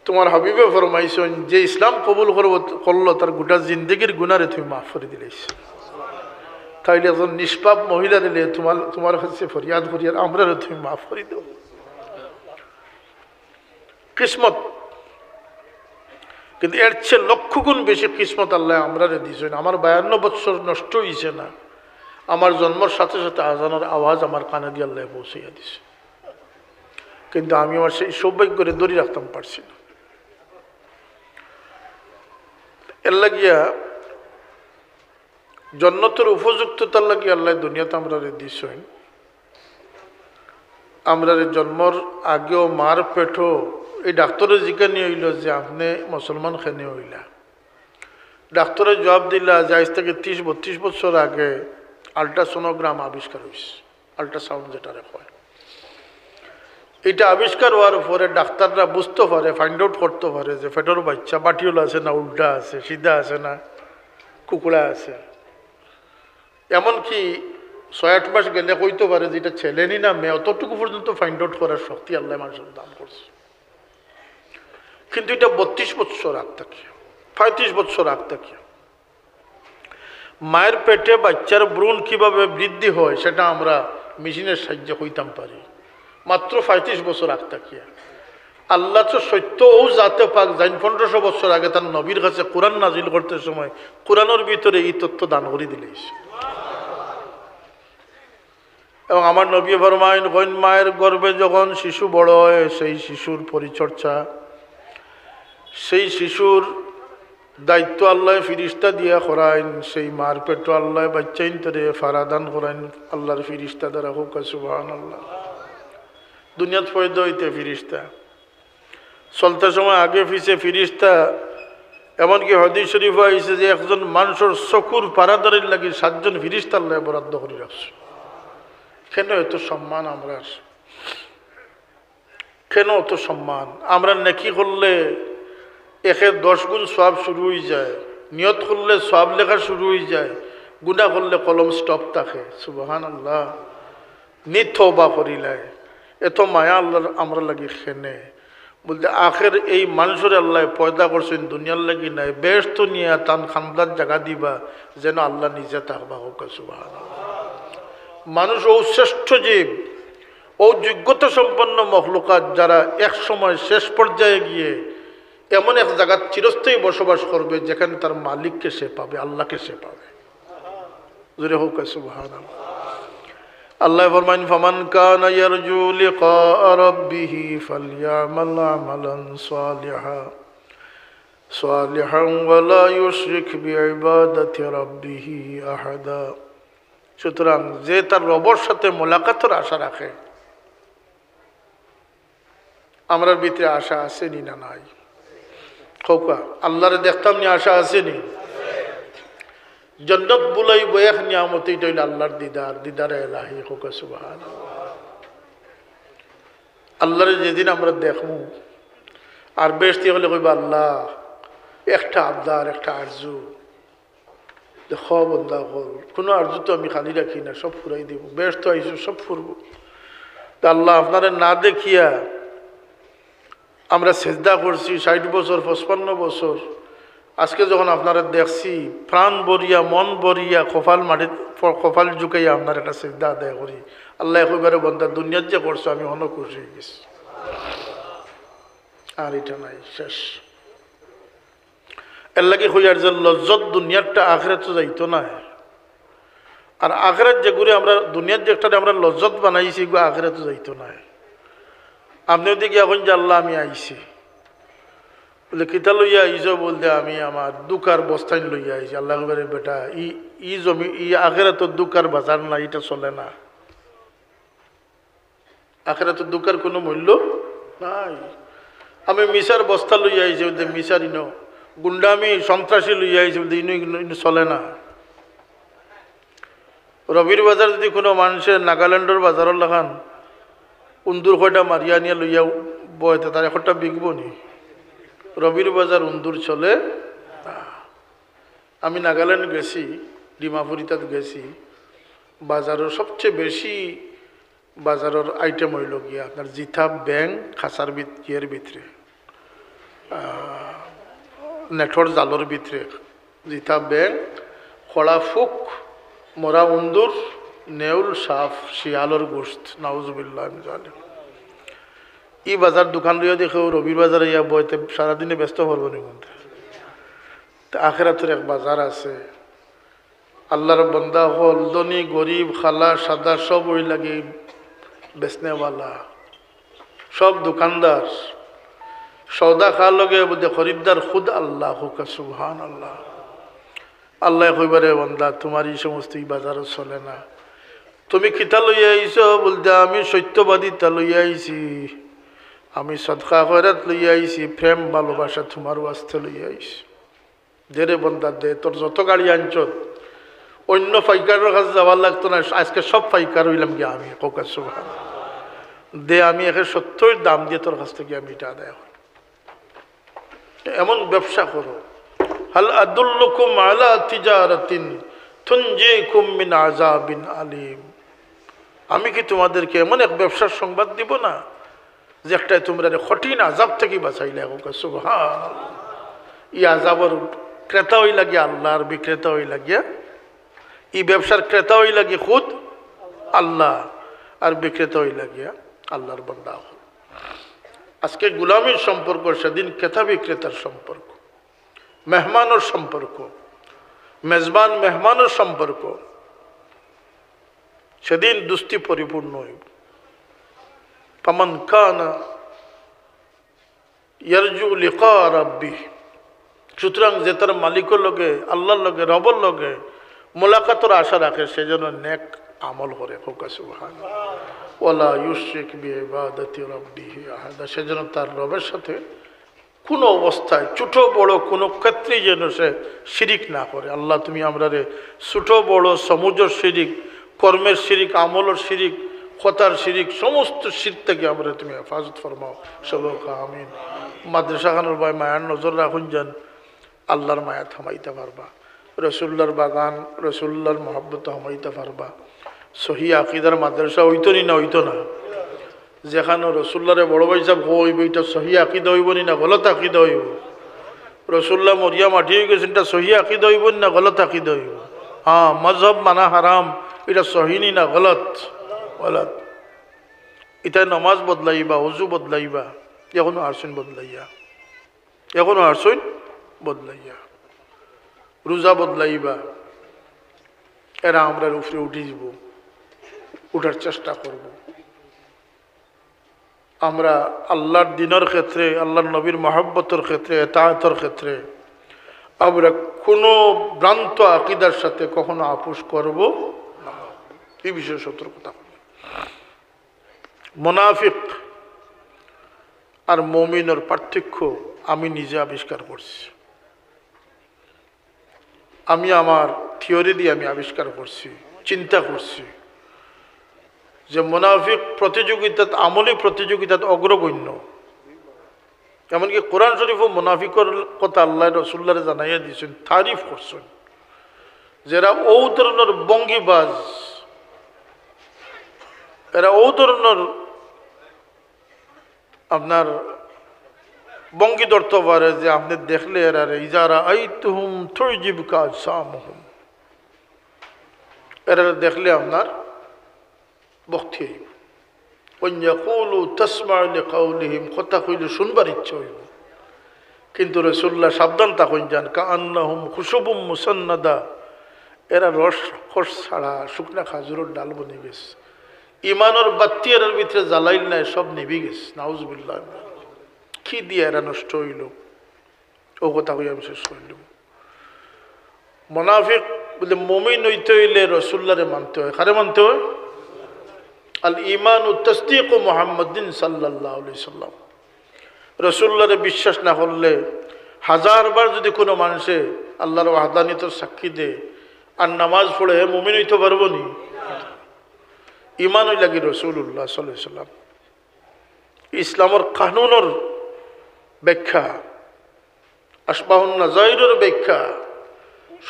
তোমার হাবিবে ফরমাইছেন যে ইসলাম কবুল করলো তার গোটা জিন্দগির গুনারে তুমি মাফ করে দিলেছ। তাইলে একজন নিষ্পাপ মহিলা দিলে তোমার কাছে ফরিয়াদ ফরিয়াদ আমরা তুমি মাফ করে দেব। কিসমত, কিন্তু এর চেয়ে লক্ষ গুণ বেশি কিসমত আল্লাহ আমরা দিয়েছেন। আমার 52 বছর নষ্ট হয়েছে না, আমার জন্মের সাথে সাথে আজানের আওয়াজ আমার কানে দিয়ে আল্লাহ পৌঁছাইয়া দিছে, কিন্তু আমি আমার সেই সৌভাগ্য করে ধরে রাখতাম পারছি না। এর লাগিয়া জন্নতের উপযুক্ততার লাগিয়া আল্লাহ দুনিয়াতে আমরা দিয়েছেন। আমরা জন্মর আগেও মার পেটও এই ডাক্তারের জিজ্ঞানি হইল যে আপনি মুসলমান খেনে হইলা। ডাক্তারের জবাব দিলা যে আজ থেকে 30-32 বছর আগে আল্ট্রাসোনোগ্রাম আবিষ্কার হয়েছে, আল্ট্রাসাউন্ড যেটা হয়। এটা আবিষ্কার হওয়ার পরে ডাক্তাররা বুঝতে পারে, ফাইন্ড আউট করতে পারে যে পেটের বাচ্চা বাটিওল আছে না উল্টা আছে, সিধা আছে না কুকুড়া আছে। এমনকি 6-8 মাস গেলে কইতে পারে যে এটা ছেলেনি না মেয়ে, অতটুকু পর্যন্ত ফাইন্ড আউট করার শক্তি আল্লাহ মানুষের দান করছে। কিন্তু এটা 32 বছর আগ থাকে, 35 বছর আগ থাকে। মায়ের পেটে বাচ্চার ভ্রূণ কিভাবে বৃদ্ধি হয় সেটা আমরা মেশিনের সাহায্যে হইতাম পারি মাত্র 35 বছর আগ থাকিয়া। আল্লাহ তো সত্য ও জাতে পাক যাইন 1500 বছর আগে তার নবীর কাছে কোরআন নাজিল করতে সময় কোরআনের ভিতরে এই তথ্য দান করে দিলেছে। এবং আমার নবী ফরমায়েন কইন মায়ের গর্ভে যখন শিশু বড় হয় সেই শিশুর পরিচর্যা, সেই শিশুর দায়িত্ব আল্লাহ ফিরিস্তা দিয়া করাইন। সেই মার পেট আল্লাহ বাচ্চাইন তরে ফারাদান করাইন আল্লাহর ফিরিস্তা দ্বারা। হোক সুবহানাল্লাহ। দুনিয়াত পয়দা হইতে ফিরিস্তা, চলতে সময় আগে পিছে ফিরিস্তা। এমনকি হাদিস শরীফ আইছে যে একজন মানুষের চকুর পারাদারির লাগি 7 জন ফিরিস্তা আল্লাহ বরাদ্দ করে রাখছে। কেন এত সম্মান আমরা কেন অত সম্মান? আমরা নেকি করলে 10 গুণ সওয়াব শুরু হয়ে যায়, নিয়ত করলে সওয়াব লেখা শুরু হয়ে যায়, গুনাহ করলে কলম স্টপ থাকে। সুবহানাল্লাহ। নি তওবা করিলাই এত মায়া আল্লাহর আমরা লাগি খেনে বলতে আখের এই মানুষের আল্লাহ পয়দা করছেন দুনিয়ার লাগি নাই, বেহেশত নিয়ে তান খান্দার জায়গা দিবা যেন আল্লাহ নিজে থাকবা হোক। সুবহানাল্লাহ। মানুষ ও শ্রেষ্ঠ জীব, ও যোগ্যতা সম্পন্ন মখলুকাত যারা এক সময় শেষ পর্যায়ে গিয়ে এমন এক জায়গা চিরস্থায়ী বসবাস করবে যেখানে তার মালিককে সে পাবে, আল্লাহকে সে পাবে। জোরে হোক সুবহানাল্লাহ। আল্লাহ ফরমান ফামান কানা ইয়ারজু লিকা রাব্বিহি ফালইয়ামাল আমালান সালিহান ওয়া লা ইউশরিক বিইবাদাতি রাব্বিহি আহাদা। সুতরাং যে তার রবের সাথে মোলাকাতের আশা রাখে, আমরার ভিতরে আশা আছে নি না নাই? খোকা আল্লাহরে দেখতাম নি, আশা আছে নি? জন্নত বুলাই বয়াক নিয়ামত এটা হইল আল্লাহর দিদার, দিদারে এলাহি। খোকা সুবহানাল্লাহ। আল্লাহরে যেদিন আমরা দেখমু আর বেশি হলে কইবা আল্লাহ একটা আবদার, একটা আরজু দেখ বন্ধা হল, কোনো আরজু তো আমি খালি রাখি না, সব ফুরাই দিব। বেশ তো আইসো, সব ফুরবো। তা আল্লাহ আপনারা না দেখিয়া আমরা সেজদা করছি 60 বছর 55 বছর, আজকে যখন আপনারা দেখছি প্রাণ বরিয়া মন বরিয়া কপাল ঝুঁকাইয়া আপনার একটা সেজদা আদায় করি। আল্লাহ একবারে বন্ধা দুনিয়ার যে করছো আমি অনেক খুশি হয়ে গেছি, আর এটা নাই, শেষ। এর লাগে হইয়ার যে লজ্জত দুনিয়ারটা আখেরাত যাইতো না। আর আখেরাত যে ঘুরে আমরা দুনিয়ার যে একটা আমরা লজ্জত বানাইছি গো আখেরাত যাইতো না। আপনিও দেখি এখন যে আল্লাহ আমি আইছি বলে কিতা লইয়া আইস বলতে আমি আমার দুকার বস্তায় লইয়া আইছি। আল্লাহ বলে বেটা ই জমি ই আখেরাত দুকার বাজার না, এটা চলে না। আখেরাত দুকার কোনো মূল্য নাই। আমি মিশার বস্তা লইয়া আইছি বলতে মিশার ইনো গুন্ডামি সন্ত্রাসী লইয়া আইছি বলতে ইনো চলে না। রবির বাজার যদি কোনো মানুষের নাগাল্যান্ডের বাজারের লাগান উন্দুর কয়টা মারিয়া নিয়ে লইয়া বয়তে তার একটা বিকব নি? রবির বাজার উন্দুর চলে না। আমি নাগাল্যান্ড গেছি, ডিমাপুরিতাত গেছি, বাজারের সবচেয়ে বেশি বাজারের আইটেম হইল গিয়া আপনার জিথা ব্যাং খাসার ইয়ের ভিতরে, নেটর জালর ভিতরে জিথা ব্যাং, খড়া ফুক, মরা উন্দুর, নেউল, সাফ, শিয়ালর গোস্ত। নাউজুবিল্লাহ। ই বাজার দোকান লইয়া দেখেও রবির বাজারে ইয়া বইতে সারাদিনে ব্যস্ত করবো নি মধ্যে। আখেরাতের এক বাজার আছে। আল্লাহর বন্দা হল ধনী গরিব খালা সাদা সব ওই লাগে বেচনেওয়ালা, সব দোকানদার। সৌদা খাওয়ার লগে বলতে খরিদ্দার খুদ আল্লাহ। হুকা সুবহানাল্লাহ। আল্লাহ কইবারে বন্দা তোমার এই সমস্ত এই বাজারও চলে না। তুমি কিতা লইয়া আইছ বলতে আমি সত্যবাদিতা লইয়া আইছি, আমি সদকা খয়রাত লইয়া আইছি, প্রেম ভালোবাসা তোমার ওয়াস্তে লইয়া আইছি। দেরে বন্দা দে, তোর যত গাড়ি আনছ অন্য পাইকারের কাছে যাওয়ার লাগতো না, আজকে সব পাইকার হইলাম গিয়া আমি। কৌকা সুবহান দে, আমি 170 দাম দিয়ে তোর কাছ থেকে আমি এটা আদায় করি। এমন ব্যবসা করো। হাল আদুল্লুকুম আলা তিজারাতিন তুনজিকুম মিন আযাবিন আলিম। আমি কি তোমাদেরকে এমন এক ব্যবসার সংবাদ দিব না যে একটাই তোমরা কঠিন আযাব থেকে বাঁচাইলে। সুবহানাল্লাহ। এই আযাবের ক্রেতা হই লাগিয়া আল্লাহ, আর বিক্রেতা হই লাগিয়া এই ব্যবসার ক্রেতা হই লাগিয়ে খুদ আল্লাহ, আর বিক্রেতা হই লাগিয়া আল্লাহর বান্দা। আজকে গোলামীর সম্পর্ক, সেদিন ক্রেতা বিক্রেতার সম্পর্ক, মেহমানের সম্পর্ক, মেজবান মেহমানের সম্পর্ক, সেদিন দুস্তি পরিপূর্ণ হইব। ফামান কানা ইয়ারজু লিকা রাব্বিহ। সুতরাং যে তার মালিকের লগে, আল্লাহর লগে, রবের লগে মোলাকাতের আশা রাখে সেজন্য নেক আমল করে। সুবহানাল্লাহ। ওয়ালা ইউশরিক বিইবাদাতি রাব্বিহি আহাদা। সেজন্য তার রবের সাথে কোনো অবস্থায় ছোট বড় কোনো ক্ষেত্রেই যেন সে শিরিক না করে। আল্লাহ তুমি আমরা ছোট বড় সমুজর শিরিক, কর্মের শিরিক, আমলের শিরিক কথার শিরিক সমস্ত শির থেকে আমরা তুমি হেফাজত ফরমাও সবক আমিন। মাদ্রাসা খানোর ভাই মায়ার নজর রাখুন যেন আল্লাহর মায়া থামাইতে পারবা, রসুল্লার বাগান রসুল্লার মহব্বত থামাইতে পারবা। সহি আকিদার মাদ্রাসা হইতো নি না হইতো না? যেখানে রসুল্লারে বড় ভাই সাহেব হইব এটা সহি আকিদা হইব নি না গলত আকিদা হইব? রসুল্লাহ মরিয়া মাটি হয়ে গেছে এটা সহি আকিদা হইব না গলত আকিদা হইব? হ্যাঁ, মজহব মানা হারাম এটা সহিনি না গলত? গলত। এটা নমাজ বদলাইবা, অজু বদলাইবা, এখনো আরসইন বদলাইয়া, এখনো আরসইন বদলাইয়া, রোজা বদলাইবা। এরা আমরা উপরে উঠে যাব, উঠার চেষ্টা করব। আমরা আল্লাহর দিনের ক্ষেত্রে, আল্লাহর নবীর মহব্বতের ক্ষেত্রে, এতায়াতের ক্ষেত্রে আমরা কোনো ভ্রান্ত আকিদার সাথে কখনো আপোষ করব না। এই বিষয়ে সতর্কতা। মুনাফিক আর মুমিনের পার্থক্য আমি নিজে আবিষ্কার করছি। আমি আমার থিওরি দিয়ে আমি আবিষ্কার করছি, চিন্তা করছি যে মুনাফিক প্রতিযোগিতাত, আমলি প্রতিযোগিতাত অগ্রগণ্য। এমনকি কোরআন শরীফও মুনাফিকর কথা আল্লাহ রসুল্লাহ জানাইয়া দিয়েছেন, তারিফ করছেন, যারা ও ধরনের বঙ্গিবাজ, এরা ও ধরনের আপনার বঙ্গি ধরতে পারে যে আপনি দেখলে এরা ইজারা আইতুহুম তুজিবকা আজসামুহুম, এরা দেখলে আপনার বক্তি হইব। ওয়ায়াকুলু তাসমাউ লিকাউলিহিম, কথা কইলে শুনবার ইচ্ছা হইব। কিন্তু রাসূলুল্লাহ সাবধান থাকুন যান, কাআন্নাহুম খুশুবুম মুসান্নাদা, এরা রস ছাড়া শুকনা খাজুরের ডাল বনে গেছে। ইমানের বাতি এর ভিতরে জ্বালাইল নাই, সব নিভি গেছে। নাউজুবিল্লাহ। কি দিয়ে এরা নষ্ট হইল? ও কথা কই আমি শেষ করলাম। মুনাফিক বলে মুমিন হইতে হইলে রসুল্লাহরে মানতে হয়। কারে মানতে হয়? আল ইমান ও তসদিক মুহাম্মাদিন সাল্লাল্লাহু আলাইহি সাল্লাম। রসুল্লাহরে বিশ্বাস না করলে, হাজারবার যদি কোনো মানুষে আল্লাহর ওয়াহদানিয়তের সাক্ষী দেয় আর নামাজ পড়ে, হে মুমিন হইতে পারবো নি? ইমান হই লাগি রসুল্লাহ সাল্লাল্লাহু আলাইহি সাল্লাম। ইসলামের কানুনের ব্যাখ্যা, আসবাহুন নাজাইরের ব্যাখ্যা,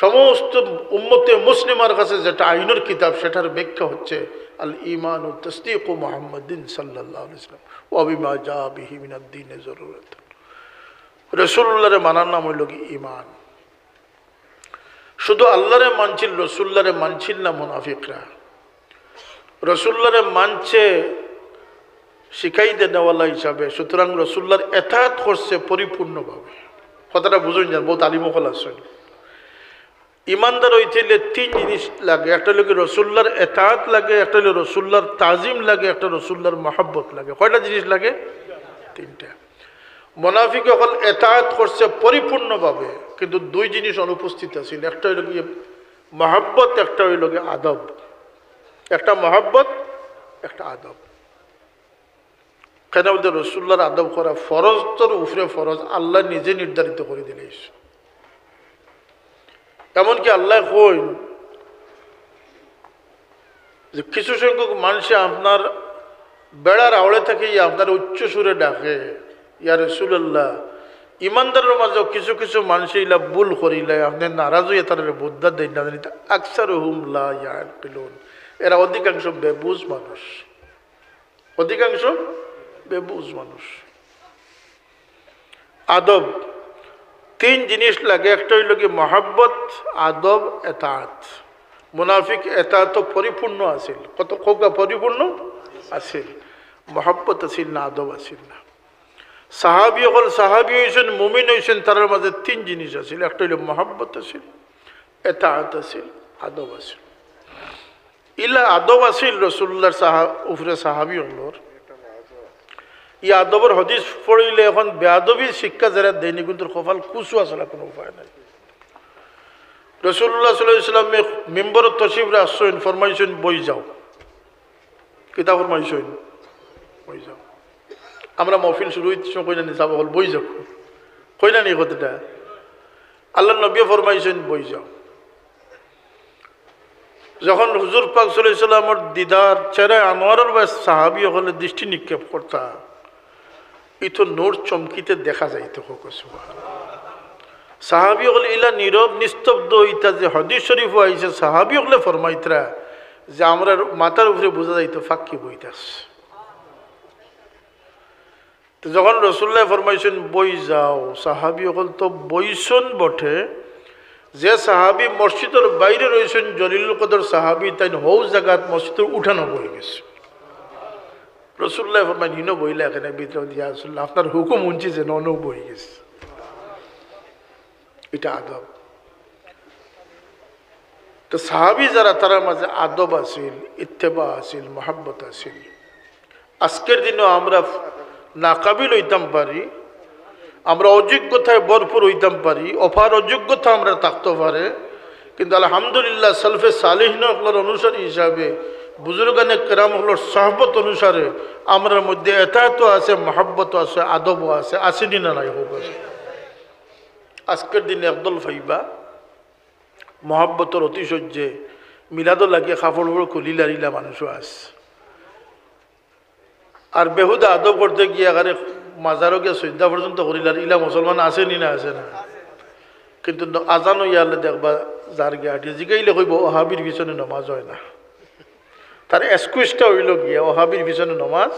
সমস্ত উম্মতে মুসলিমার কাছে যেটা আইনের কিতাব, সেটার ব্যাখ্যা হচ্ছে আল ইমান ও তসদিক মুহাম্মাদিন সাল্লাল্লাহু আলাইহি সাল্লাম ওয়া বিমা জা বিহি মিনাদ দ্বীনে জরুরাত। রাসূলুল্লাহরে মানার নাম হইল কি ইমান। শুধু আল্লাহরে মানছিল, রাসূলুল্লাহরে মানছিল না মুনাফিকরা। রাসূলুল্লাহরে মানছে শিখাই দেওয়ালা হিসাবে, সুতরাং রাসূলুল্লাহর এতাআত করছে পরিপূর্ণভাবে। কথাটা বুঝুন যান, বহুত আলিমকল আছেন। ইমানদার হইতে তিন জিনিস লাগে, একটা হলো রসুল্লাহর এতাআত লাগে, একটা হলো রসুল্লাহর তাজিম লাগে, একটা রসুল্লাহর মহব্বত লাগে। কয়টা জিনিস লাগে? তিনটা। মুনাফিক সকল এতাআত করছে পরিপূর্ণভাবে, কিন্তু দুই জিনিস অনুপস্থিত আছিল। একটা হইল গিয়ে মহব্বত, একটা হইল গিয়ে আদব। একটা মহব্বত, একটা আদব। কেন বলতে? রসুল্লাহর আদব করা ফরজ, তোর উপরে ফরজ আল্লাহ নিজে নির্ধারিত করে দিলে। এমনকি আল্লাহ কই যে কিছু সংখ্যক মানুষে আপনার বেড়ার আওড়ে থেকে আপনার উচ্চ সুরে ডাকে, ইয়া রাসূলুল্লাহ। ইমানদারের মাঝেও কিছু কিছু মানুষ ইলা ভুল করিলে আপনি নারাজ হইয়া তাদের বোদ্ধা দেন না, আকসারুহুম লা ইয়াকিলুন। এরা অধিকাংশ বেবুঝ মানুষ, অধিকাংশ বেবুঝ মানুষ। আদব, তিন জিনিস লাগে। একটা হইল কি মহাব্বত, আদব, এতাআত। মুনাফিক এতাআত পরিপূর্ণ আছিল, কত কোকা পরিপূর্ণ আছিল, মহাব্বত আছিল না, আদব আছিল না। সাহাবি হল সাহাবি হয়েছেন, মুমিন হয়েছেন, তার মাঝে তিন জিনিস আছিল। একটা হইল মহাব্বত আছিল, এতাআত আছিল, আদব আছিল। ইলা আদব আছিল রসুল্লাহর উপরে সাহাবি হলর। ই আদবর হদিস পড়িলে এখন বেআদবী শিক্ষা যারা দেয়নি, কিন্তু কপাল কুচু আসলে কোনো উপায় নাই। রাসূলুল্লাহ সাল্লাল্লাহু আলাইহি ওয়াসাল্লাম মিম্বর তশরিফে আসছেন, ফরমাইছেন বই যাও, কিতাব ফরমাইছেন বই যাও। আমরা মহফিল শুরু হইতে কইনা নি যাব হল বই যাও, কইনা নি কথাটা? আল্লাহর নবী ফরমাইছেন বই যাও। যখন হুজুর পাক সাল্লাল্লাহু আলাইহি ওয়াসাল্লামের দিদার চেহারা আনোয়ারের বা সাহাবী হলে দৃষ্টি নিক্ষেপ করতা ইতো নূর চমকিতে দেখা যাইতো হোক সুবহানাল্লাহ। সাহাবী হলে ইলা নীরব নিস্তব্ধ ইতা যে হাদিস শরীফ আইছে সাহাবী হলে ফরমাইতরা যে আমরা মাথার উপরে বোঝা যাইতো ফাঁকি বইতাস। তো যখন রাসূলুল্লাহ ফরমাইছেন বই যাও সাহাবী হল তো বইছন বটে, যে সাহাবী মসজিদের বাইরে রয়েছেন জলিলুল কদর সাহাবী তাই হৌ জায়গাত মসজিদের উঠানো বই গেছে। রাসূলুল্লাহ ফরমাইন হিনো বইলে এখানে ভিতরে দিয়া রাসূলুল্লাহ আপনার হুকুম উনছি যে ননও বই গেছে। এটা আদব। তো সাহাবী যারা তার মাঝে আদব আছিল, ইত্তেবা আছিল, মহাব্বত আছিল। আজকের দিনও আমরা নাকাবিল হইতাম পারি, আমরা অযোগ্যতায় ভরপুর হইতাম পারি, অপার অযোগ্যতা আমরা থাকতে পারে, কিন্তু আলহামদুলিল্লাহ সালফে সালিহিন হকলার অনুসারী হিসাবে বুজুর্গানে কেরাম হকলার সহবত অনুসারে আমার মধ্যে এতায়াতও আছে, মহাব্বত আছে, আদবও আছে, আসেনি না নাই হোক আছে। আজকের দিনে একদল ফাইবা মহাব্বতর অতিশয্যে মিলাদও লাগিয়ে কাপড় খুলি লারিলা মানুষও আছে, আর বেহুদা আদব করতে গিয়ে আগারে মাজারও গিয়ে সজ্জা পর্যন্ত করিলার ইলা মুসলমান আসেনি না আছে না, কিন্তু আজানো ইয়ালে দেখবা যার গিয়ে হাঁটিয়ে জিগাইলে কইব ওহাবির পিছনে নমাজ হয় না, তার এক্সকুইজটা হইল গিয়া ওহাবির পিছনে নমাজ,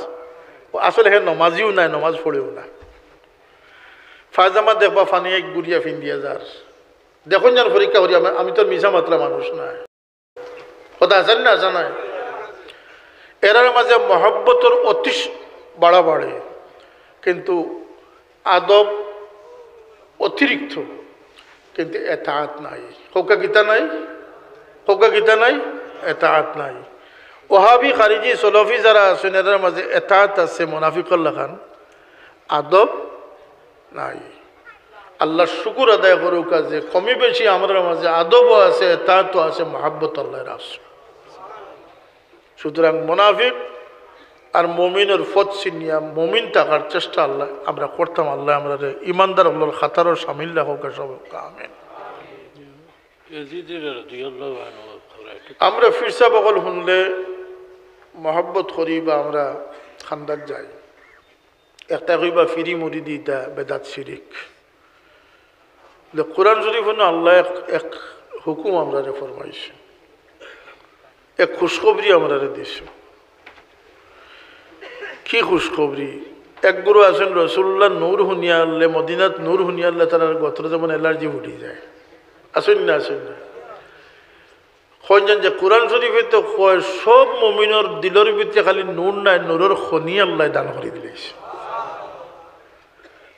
আসলে হ্যাঁ নমাজিও নাই, নমাজ পড়েও না। ফায়জামা দেখবা ফানি এক গুড়িয়া ফিন্দিয়া যার দেখুন যার পরীক্ষা করি, আমি তো মিশা মাত্রা মানুষ নাই, কথা আছেন না আসা নাই। এরার মাঝে মহব্বতর অতি বাড়া বাড়ে, কিন্তু আদব অতিরিক্ত, কিন্তু এতাআত নাই। হৌকা গীতা নাই, হৌকা গীতা নাই, এতাআত নাই। ওহাবি খারিজি সলফি যারা আছেন এদের মাঝে এতাআত আছে, মুনাফিকুল লাখান আদব নাই। আল্লাহর শুকুর আদায় করুক যে কমই বেশি আমাদের মাঝে আদবও আছে, এতাআতও আছে, মহাব্বত আল্লাহর আছে। সুতরাং মুনাফিক আর মমিনের ফত চিনিয়া মমিন থাকার চেষ্টা আল্লাহ আমরা করতাম। আল্লাহ আমরা ইমানদার আল্লাহর খাতারও সামিল রাখুক সব। আমিন। আমরা ফিরসা বগল শুনলে মহব্বত করি বা আমরা খান্দাত যাই, একটা কইবা ফিরি মুড়ি দিতা বেদাত শিরিক। কোরআন শরীফ আল্লাহ এক হুকুম আমরা ফরমাইছে, এক খুশখবরি আমরা দিছ। কি খুশখবরি? এক গুরু আছেন রসুল্লাহ নূর শুনিয়া আনলে, মদিনাত নূর শুনিয়া আনলে তার গতরে যেমন এলার্জি ফুটি যায়, আসেন না আসেন না। কইছেন যে কোরআন শরীফে তো কয় সব মুমিনের দিলের ভিতরে খালি নূর নাই, নূরের খনি আল্লাহ দান করে দিলেছে।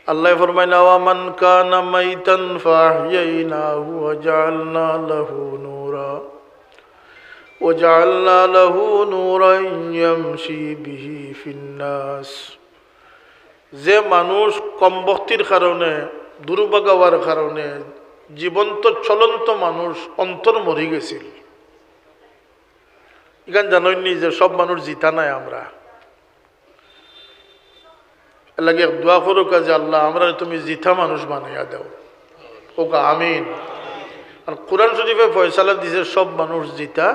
আল্লাহ ফরমায় আওয়ামান কানা মাইতান ফাহইয়াইনাহু ওয়া জাআলনা লাহু নূরা وجعلنا له نورا يمشي به في الناس। যে মানুষ কমবক্তির কারণে, দুর্ভাগ্যের কারণে জীবন্ত চলন্ত মানুষ অন্তর মরে গেছিল, এখানে জানেননি যে সব মানুষ জিতা নাই। আমরা লাগে দোয়া করো কাজে আল্লাহ আমরা তুমি জিতা মানুষ বানাইয়া দাও, ওকা আমিন। আর কোরআন শরীফে ফয়সালা দিছে সব মানুষ জিতা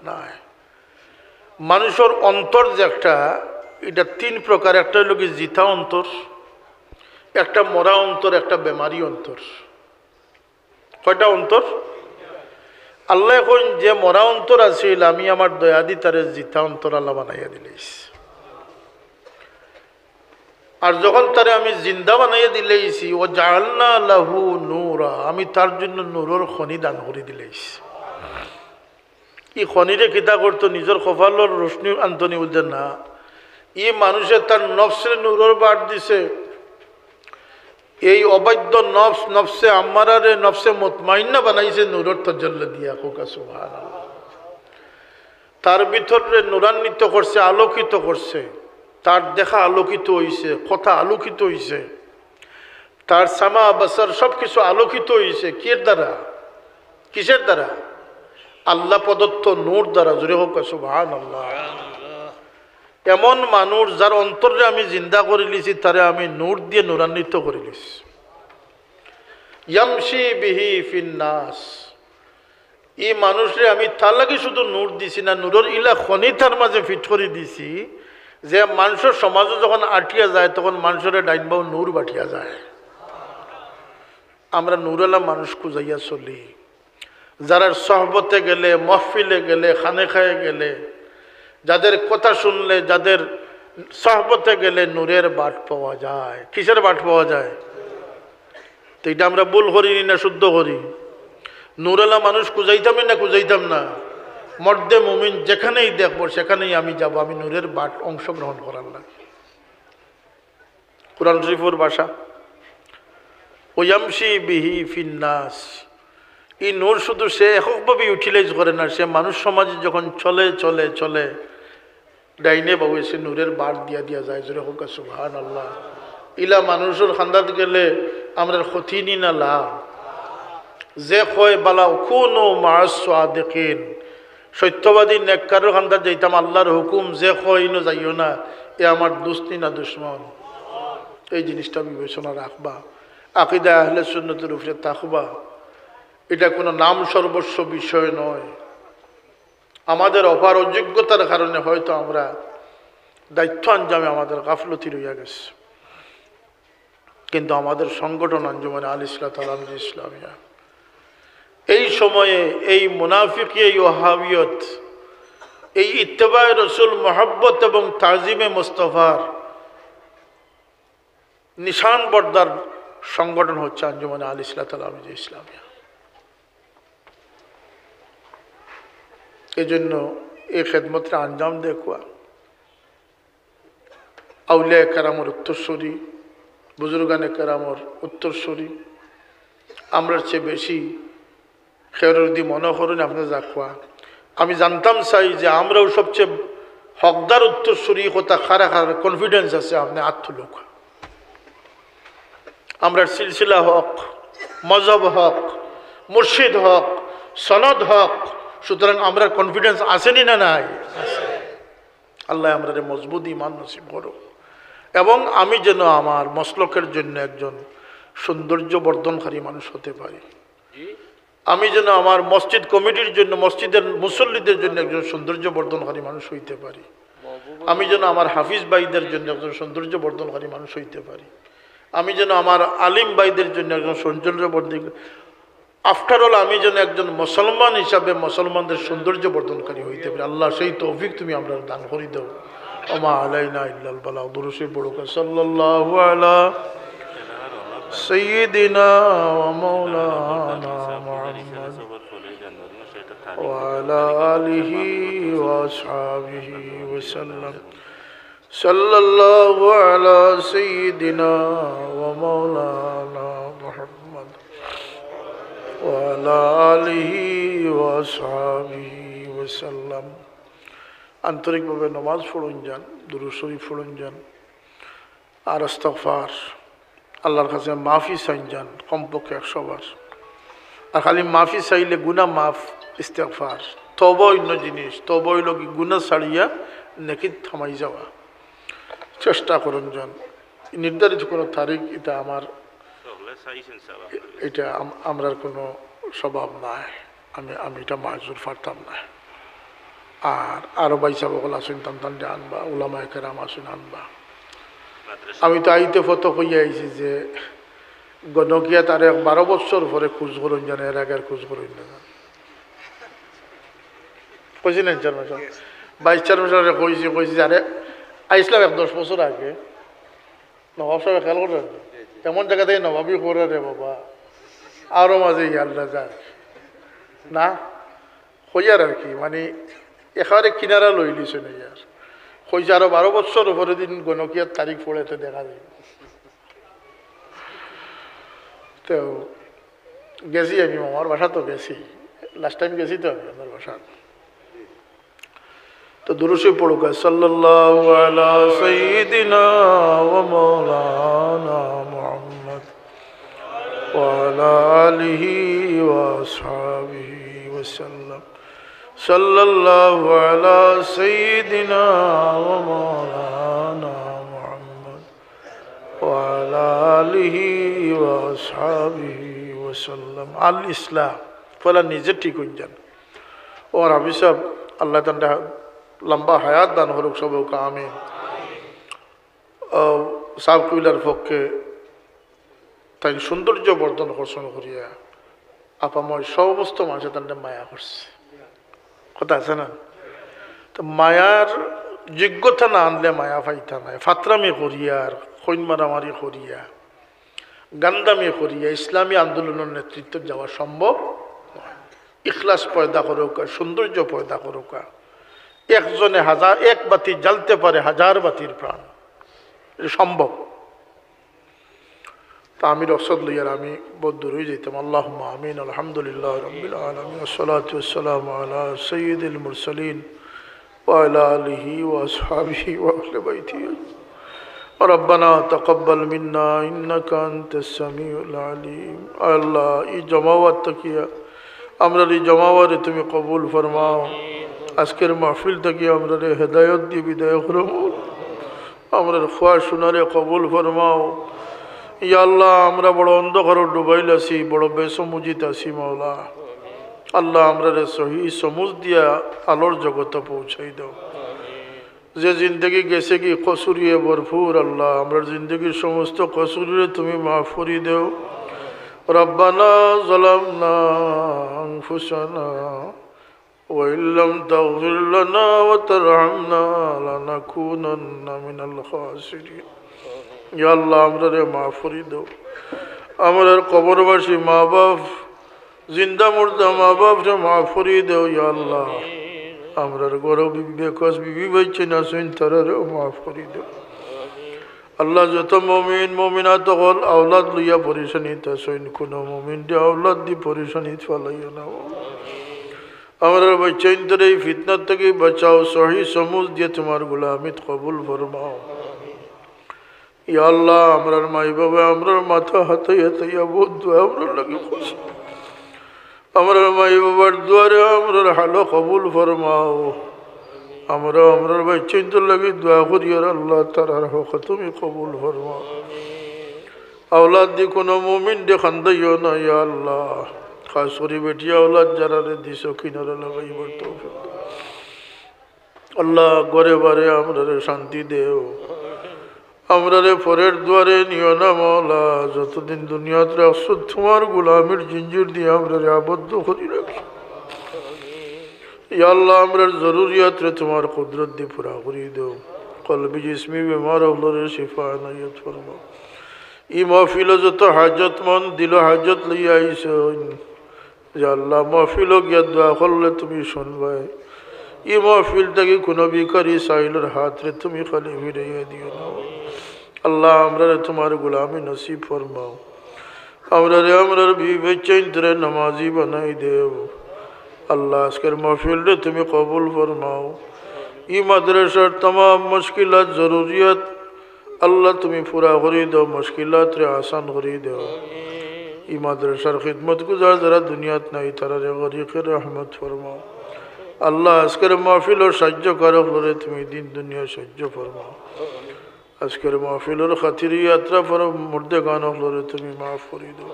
নাই। মানুষের অন্তর যে একটা, এটা তিন প্রকার। একটা হইল কি জিতা অন্তর, একটা মরা অন্তর, একটা বেমারি অন্তর। কয়টা অন্তর? আল্লাহ এখন যে মরা অন্তর আছিল আমি আমার দয়া দি তারে জিতা অন্তর আল্লাহ বানাইয়া দিলেইস। আর যখন তারে আমি জিন্দা বানাইয়া দিলেইছি, ও জাআলনা লাহু নূরা, আমি তার জন্য নূরের খনি দান করে দিলেইস। ই খনিরে কিতা করতো? নিজের কপালের রোশনি আন্তনি বলতে না, ই মানুষের তার নফসের নূরের বাট দিছে। এই অবাধ্য নফস, নফসে আম্মারারে নফসে মুতমাইন্না বানাইছে নূরের তাজাল্লি দিয়া। কোকা সুবহানাল্লাহ। তার ভিতরে নূরান্বিত করছে, আলোকিত করছে। তার দেখা আলোকিত হইছে, কথা আলোকিত হইছে, তার সামা বাসার সব কিছু আলোকিত হইছে। কির দ্বারা? কিসের দ্বারা? আল্লাহ প্রদত্ত নূর দ্বারা। জোরে হোক সুবহানাল্লাহ। এমন মানুষ যার অন্তরে আমি জিন্দা করে লিছি, তারে আমি নূর দিয়ে নূরান্বিত করে লিছি। ইয়ামশি বিহি ফিন নাস, এই মানুষরে আমি তার লাগে শুধু নূর দিছি না, নূরের ইলা খনি তার মাঝে ফিট করে দিছি যে মানুষের সমাজে যখন আটিয়া যায় তখন মানুষের ডাইনবাও নূর বাটিয়া যায়। আমরা নূরেলা মানুষ খুঁজাইয়া চলি, যারা সহবতে গেলে, মহফিলে গেলে, খানে খায়ে গেলে, যাদের কথা শুনলে, যাদের সহবতে গেলে নূরের বাট পাওয়া যায়। কিসের বাট পাওয়া যায়? তো এটা আমরা ভুল করিনি না শুদ্ধ করি? নূরেলা মানুষ খুঁজাইতামই না খুঁজাইতাম না? মর্দে মুমিন যেখানেই দেখবো সেখানেই আমি যাব, আমি নূরের বাট অংশগ্রহণ করার লাগে। কুরআন শরীফের ভাষা ওয়ামশি বিহি ফিন্নাস। এই নূর শুধু সে এককভাবে ইউটিলাইজ করে না, সে মানুষ সমাজে যখন চলে চলে চলে ডাইনে বাবু সে নূরের বাট দিয়া দিয়া যায়। জোরে হোক সুবহানাল্লাহ। ইলা মানুষের খান্দাত গেলে আমরা ক্ষতি নি না লাভ। যে কয় বালা কুনু মা'আস সাদিকিন, সত্যবাদী নেককারের খান্দাত যাইতাম, আল্লাহর হুকুম যে কয় ইনো যাইও না, এ আমার দুস্তি না দুশ্মন। এই জিনিসটা বিবেচনা রাখবা, আকীদা আহলে সুন্নতের উপরে থাকবা। এটা কোনো নাম সর্বস্ব বিষয় নয়। আমাদের অপার অযোগ্যতার কারণে হয়তো আমরা দায়িত্ব আঞ্জামে আমাদের গাফলতি রইয়া গেছে, কিন্তু আমাদের সংগঠন আঞ্জুমানে আল ইসলাত আল ইসলামিয়া এই সময়ে এই মুনাফিকি, এই ওয়াহাবিয়ত, এই ইত্তেবায়ে রসুল, মহব্বত এবং তাজিমে মুস্তফার নিশান বর্দার সংগঠন হচ্ছে আঞ্জুমানে আল ইসলাত আল ইসলামিয়া। এই জন্য এই খেদমতের আঞ্জাম দেখুয়া আউলিয়া কেরামর উত্তরস্বরী, বুজুর্গানে কেরামর উত্তরস্বরী, আমরার চেয়ে বেশি খেরদি মনে করেন আপনার যাকুয়া। আমি জানতাম চাই যে আমরাও সবচেয়ে হকদার উত্তরস্বরী কথা খারা খারা কনফিডেন্স আছে আপনি আত্মলোক। আমরা সিলসিলা হক, মজহব হক, মুর্শিদ হক, সনদ হক, সুতরাং আমরা কনফিডেন্স আসেনি না নাই? আল্লাহ আমরা মজবুত ইমান নসিব করো, এবং আমি যেন আমার মসলকের জন্য একজন সৌন্দর্য বর্ধনকারী মানুষ হতে পারি। আমি যেন আমার মসজিদ কমিটির জন্য, মসজিদের মুসল্লিদের জন্য একজন সৌন্দর্য বর্ধনকারী মানুষ হইতে পারি। আমি যেন আমার হাফিজ ভাইদের জন্য একজন সৌন্দর্য বর্ধনকারী মানুষ হইতে পারি। আমি যেন আমার আলিম ভাইদের জন্য একজন সৌন্দর্য বর্ধন, আফটার অল আমি যেন একজন মুসলমান হিসাবে মুসলমানদের সৌন্দর্য বর্ধনকারী হইতে পারি। আল্লাহ সেই তৌফিক তুমি আমরা দান করে দাও। ওমা আলাইনা ইল্লাল বালাগ। দুরূদ শরীফ পড়ো। সাল্লাল্লাহু আলা সাইয়্যিদিনা ওয়া মাওলানা মুহাম্মদ ওয়া আলা আলিহি ওয়া আসহাবিহি ওয়া সাল্লাম। সাল্লাল্লাহু আলা সাইয়্যিদিনা ওয়া মাওলানা মুহাম্মদ ওয়া আলা আলিহি ওয়া আসহাবিহি ওয়া সাল্লাম। আন্তরিকভাবে নামাজ পড়ুন যান, দুরূদ শরীফ পড়ুন যান, আর ইস্তিগফার আল্লাহর কাছে মাফি চাইন যান কমপক্ষে 100 বার। আর খালি মাফি চাইলে গুনাহ মাফ, ইস্তিগফার, তওবা অন্য জিনিস। তওবা হইল কি গুনাহ ছাড়িয়া নেকি থামাই যাওয়া। চেষ্টা করুন যান। নির্ধারিত কোনো তারিখ এটা আমার, এটা আমরার কোনো স্বভাব নাই। আমি এটা মাজুর পারতাম না। আর আরো বাইসা বকল আসুন টান আনবা, উলামায়ে কেরাম আসুন আনবা। আমি তো আইতে ফটো কইয়া আইছি যে গণকিয়া তার 12 বছর পরে খোঁজ করুন জানে, এর আগে খোঁজ করুন না কইছিলেন 4 বছর 22 বছরে কইছি আরে আইসলাম 10 বছর আগে। নবাব সাহেব খেয়াল করেন এমন জায়গা থেকে নবাবই করে রে বাবা, আরও মাঝে ইয়াল্লা যায় না হইয়ার আর কি, মানে একেবারে কিনারা লই লিছে না ইয়ার কইছে আরো 12 বছর উপরে দিন গণকিয়ার তারিখ পড়েতে দেখা যায়। তো গেছি আমি আমার বাসা, তো গেছি লাস্ট টাইম গেছি তো আমি আমার বাসা। তো দুরূদ শরীফ পড়ুক। সাল্লাল্লাহু আলা সাইয়্যিদিনা ওয়া মাওলানা মুহাম্মদ ওয়া আলা আলিহি ওয়া আসহাবিহি ওয়া সাল্লাম। সাল্লাল্লাহু আলা সাইয়্যিদিনা ওয়া মাওলানা মুহাম্মদ ওয়া আলা আলিহি ওয়া আসহাবিহি ওয়া সাল্লাম। আল ইসলাম ফলা নিজে ঠিক হয়ে যান। और हाफिज साहब আল্লাহ তাআলা লম্বা হায়াত দান করুক সবকে আমিন। সাহেব কবিলার পক্ষে তাই সৌন্দর্য বর্ধন করছেন করিয়া আপাময় সমস্ত মানুষের তাদের মায়া করছে, কথা আছে না? তো মায়ার যোগ্যতা না আনলে মায়া পাইতা নাই। ফাতরামি করিয়া আর খৈন মারামারি করিয়া গান্দামি করিয়া ইসলামী আন্দোলনের নেতৃত্ব যাওয়া সম্ভব নয়। ইখলাস পয়দা করুক, সৌন্দর্য পয়দা করুক। একজনে এক বাতি জ্বালতে পারে হাজার বাতির প্রাণ, এটা সম্ভব। তা আমি রসদ লইয়ার আমি বহুত দূর হয়ে যেতাম। আল্লাহুম্মা আমিন। আলহামদুলিল্লাহ রাব্বিল আলামিন ওয়াসসালাতু ওয়াসসালামু আলা সাইয়্যিদিল মুরসালিন ওয়া আলা আলিহি ওয়া আসহাবিহি ওয়া আহলি বাইতিহি। রব্বানা তাকাব্বাল মিন্না ইন্নাকা আনতাস সামিউল আলিম। আল্লাহ এই জমাওয়াত তাকিয়া আমরা এই জমাওয়ারে তুমি কবুল ফরমাও। আজকের মাহফিল তাকিয়া আমরা হেদায়েত দিয়ে বিদায় করো। আমরা খোয়া শোনারে কবুল ফরমাও। ইয়া আল্লাহ আমরা বড় অন্ধকার ডুবাইল আছি, বড় বেসমুজিত আছি মাওলা। আল্লাহ আমরা সহি সমুজ দিয়া আলোর জগতে পৌঁছাই দাও। যে জিন্দগি গেছে কি কসুরিয়ে ভরপুর, আল্লাহ আমরা জিন্দগির সমস্ত কসুরিয়ে তুমি মাফ করে দেও। রব্বানা যালামনা আনফুসানা ওয়া ইল্লাম তাগফির লানা ওয়া তারহামনা লানাকুনান্না মিনাল খাসিরিন। ইয়া আল্লাহ আমরা মাফ করে দেও। আমাদের কবরবাসী মা বাপ, জিন্দা মুর্দা মা বাপ রে মাফ করে দেও। ইয়া আল্লাহ আমরার গরব বেকস বিবি বাইছে না শুন তারারে মাফ করে দেও। আল্লাহ যত মুমিন মুমিনাত হল আওলাদ লইয়া পরিশানিত শুন, কোন মুমিন দে আওলাদ দি পরিশানিত ফলাইও না। আমরা বাইছেন তোরে এই ফিতনা থেকে বাঁচাও, সহি সমুজ দিয়ে তোমার গোলামিত কবুল ফরমাও। ইয়া আল্লাহ আমরার মাই বাবা আমরার মাথা হাতাইয়া তাইয়া বহুত দোয়া আমরার লাগে খুশি। আমরার মাই বাবার দুয়ারে আমরার হালো কবুল ফরমাও। আমরার বাচ্চাইন তোর লাগে দোয়া করি আর আল্লাহ তারার হক তুমি কবুল ফরমাও। আওলাদ দি কোনো মুমিন দে খান্দাইও না ইয়া আল্লাহ। খাস করে বেটিয়া আওলাদ যারা দিস কিনারা লাগাইবার তৌফিক দাও। আল্লাহ ঘরে বারে আমরারে শান্তি দেও। আমরারে পরের দুয়ারে নিও না মাওলা। যতদিন দুনিয়াত রাখছো তোমার গোলামের জিঞ্জির দিয়ে আমরারে আবদ্ধ করে রাখি। ইয়া আল্লাহ আমরার জরুরিয়াত রে তোমার কুদরত দিয়ে পুরা করে দেও। কলবি জিসমি বেমার হলরে শিফা নাইয়ত ফরমাও। ই মাহফিল যত হাজতমন্দ দিল হাজত লইয়া আইসন, ইয়া আল্লাহ মাহফিল গিয়া দোয়া করলে তুমি শুনবাই। ই মাহফিল থেকে কোনো বিকারি সাইলের হাত রে তুমি খালি ফিরাইয়া দিও না। আল্লাহ আমরা তোমার গোলামি নসিব ফরমাও। আমরার বিবেচাইন তোরে নামাজি বানাই দেও। আল্লাহ আজকের মাহফিল রে তুমি কবুল ফরমাও। ই মাদ্রাসার तमाम মুশকিলাত জরুরিয়াত আল্লাহ তুমি পুরা করে দাও, মুশকিলাত রে আসান করে দাও। ই মাদ্রাসার খিদমত গুজার যারা দুনিয়াত নাই তারা রে গরিকের রহমত ফরমাও। আল্লাহ আজকের মাহফিল ও সাহায্য করো করে তুমি দিন দুনিয়া সাহায্য ফরমাও। আজকের মাহফিলের খাতিরে যাত্রা ফরম মুর্দে গান হলে তুমি মাফ করে দাও।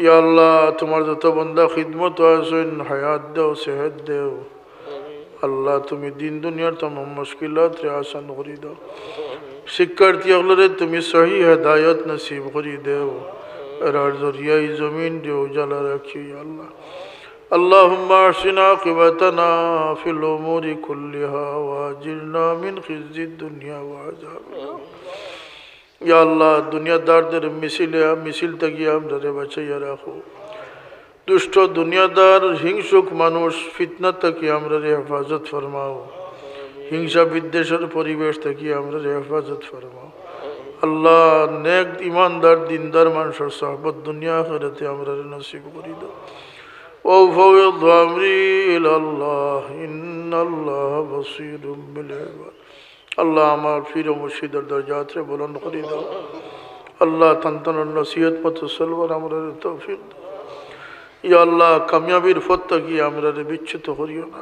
ইয়া আল্লাহ তোমার যত বান্দা খিদমত আছেন হায়াত দাও, সেহত দেও। আল্লাহ তুমি দিন দুনিয়ার तमाम মুশকিলাত রে আসান করে দাও। শিক্ষার্থী হলে তুমি সহি হেদায়ত নসিব করে দেও। আর জরিয়াই জমিন দিয়ে উজালা রাখি আল্লাহ। اللهم احسن عاقبتنا في الامور كلها واجرنا من خزي الدنيا وعذابها। ইয়া আল্লাহ দুনিয়াদারদের মিছিল থেকে আমাদের বাঁচাইয়া রাখো। দুষ্ট দুনিয়াদার হিংসুক মানুষ ফিতনা থেকে আমরা হেফাজত ফরমাও। হিংসা বিদ্বেষের পরিবেশ থেকে আমরা হেফাজত ফরমাও। আল্লাহ নেক ইমানদার দিনদার মানুষের সহবত দুনিয়া আখিরাতে আমরা নসিব করে দাও। وأفوض أمري إلى الله إن الله بصير بالعباد। আল্লাহ আমার পীর ও মুর্শিদের দরজাত রে বুলন্দ করে দাও। আল্লাহ তন্তন নসিহত মত চলবার আমরা তৌফিক দাও। ইয়া আল্লাহ কামিয়াবির পথ থেকে আমরা বিচ্যুত করিও না।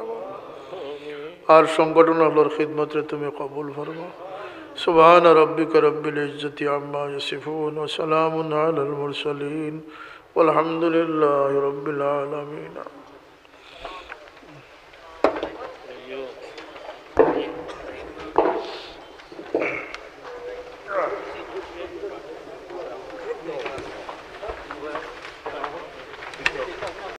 আর সংগঠন আল্লাহর খিদমত রে তুমি কবুল ফরমাও। সুবহান রাব্বিকা রব্বিল ইজ্জতি আম্মা ইয়াসিফুন ওয়া সালামুন আলাল মুরসালিন والحمد لله رب العالمين।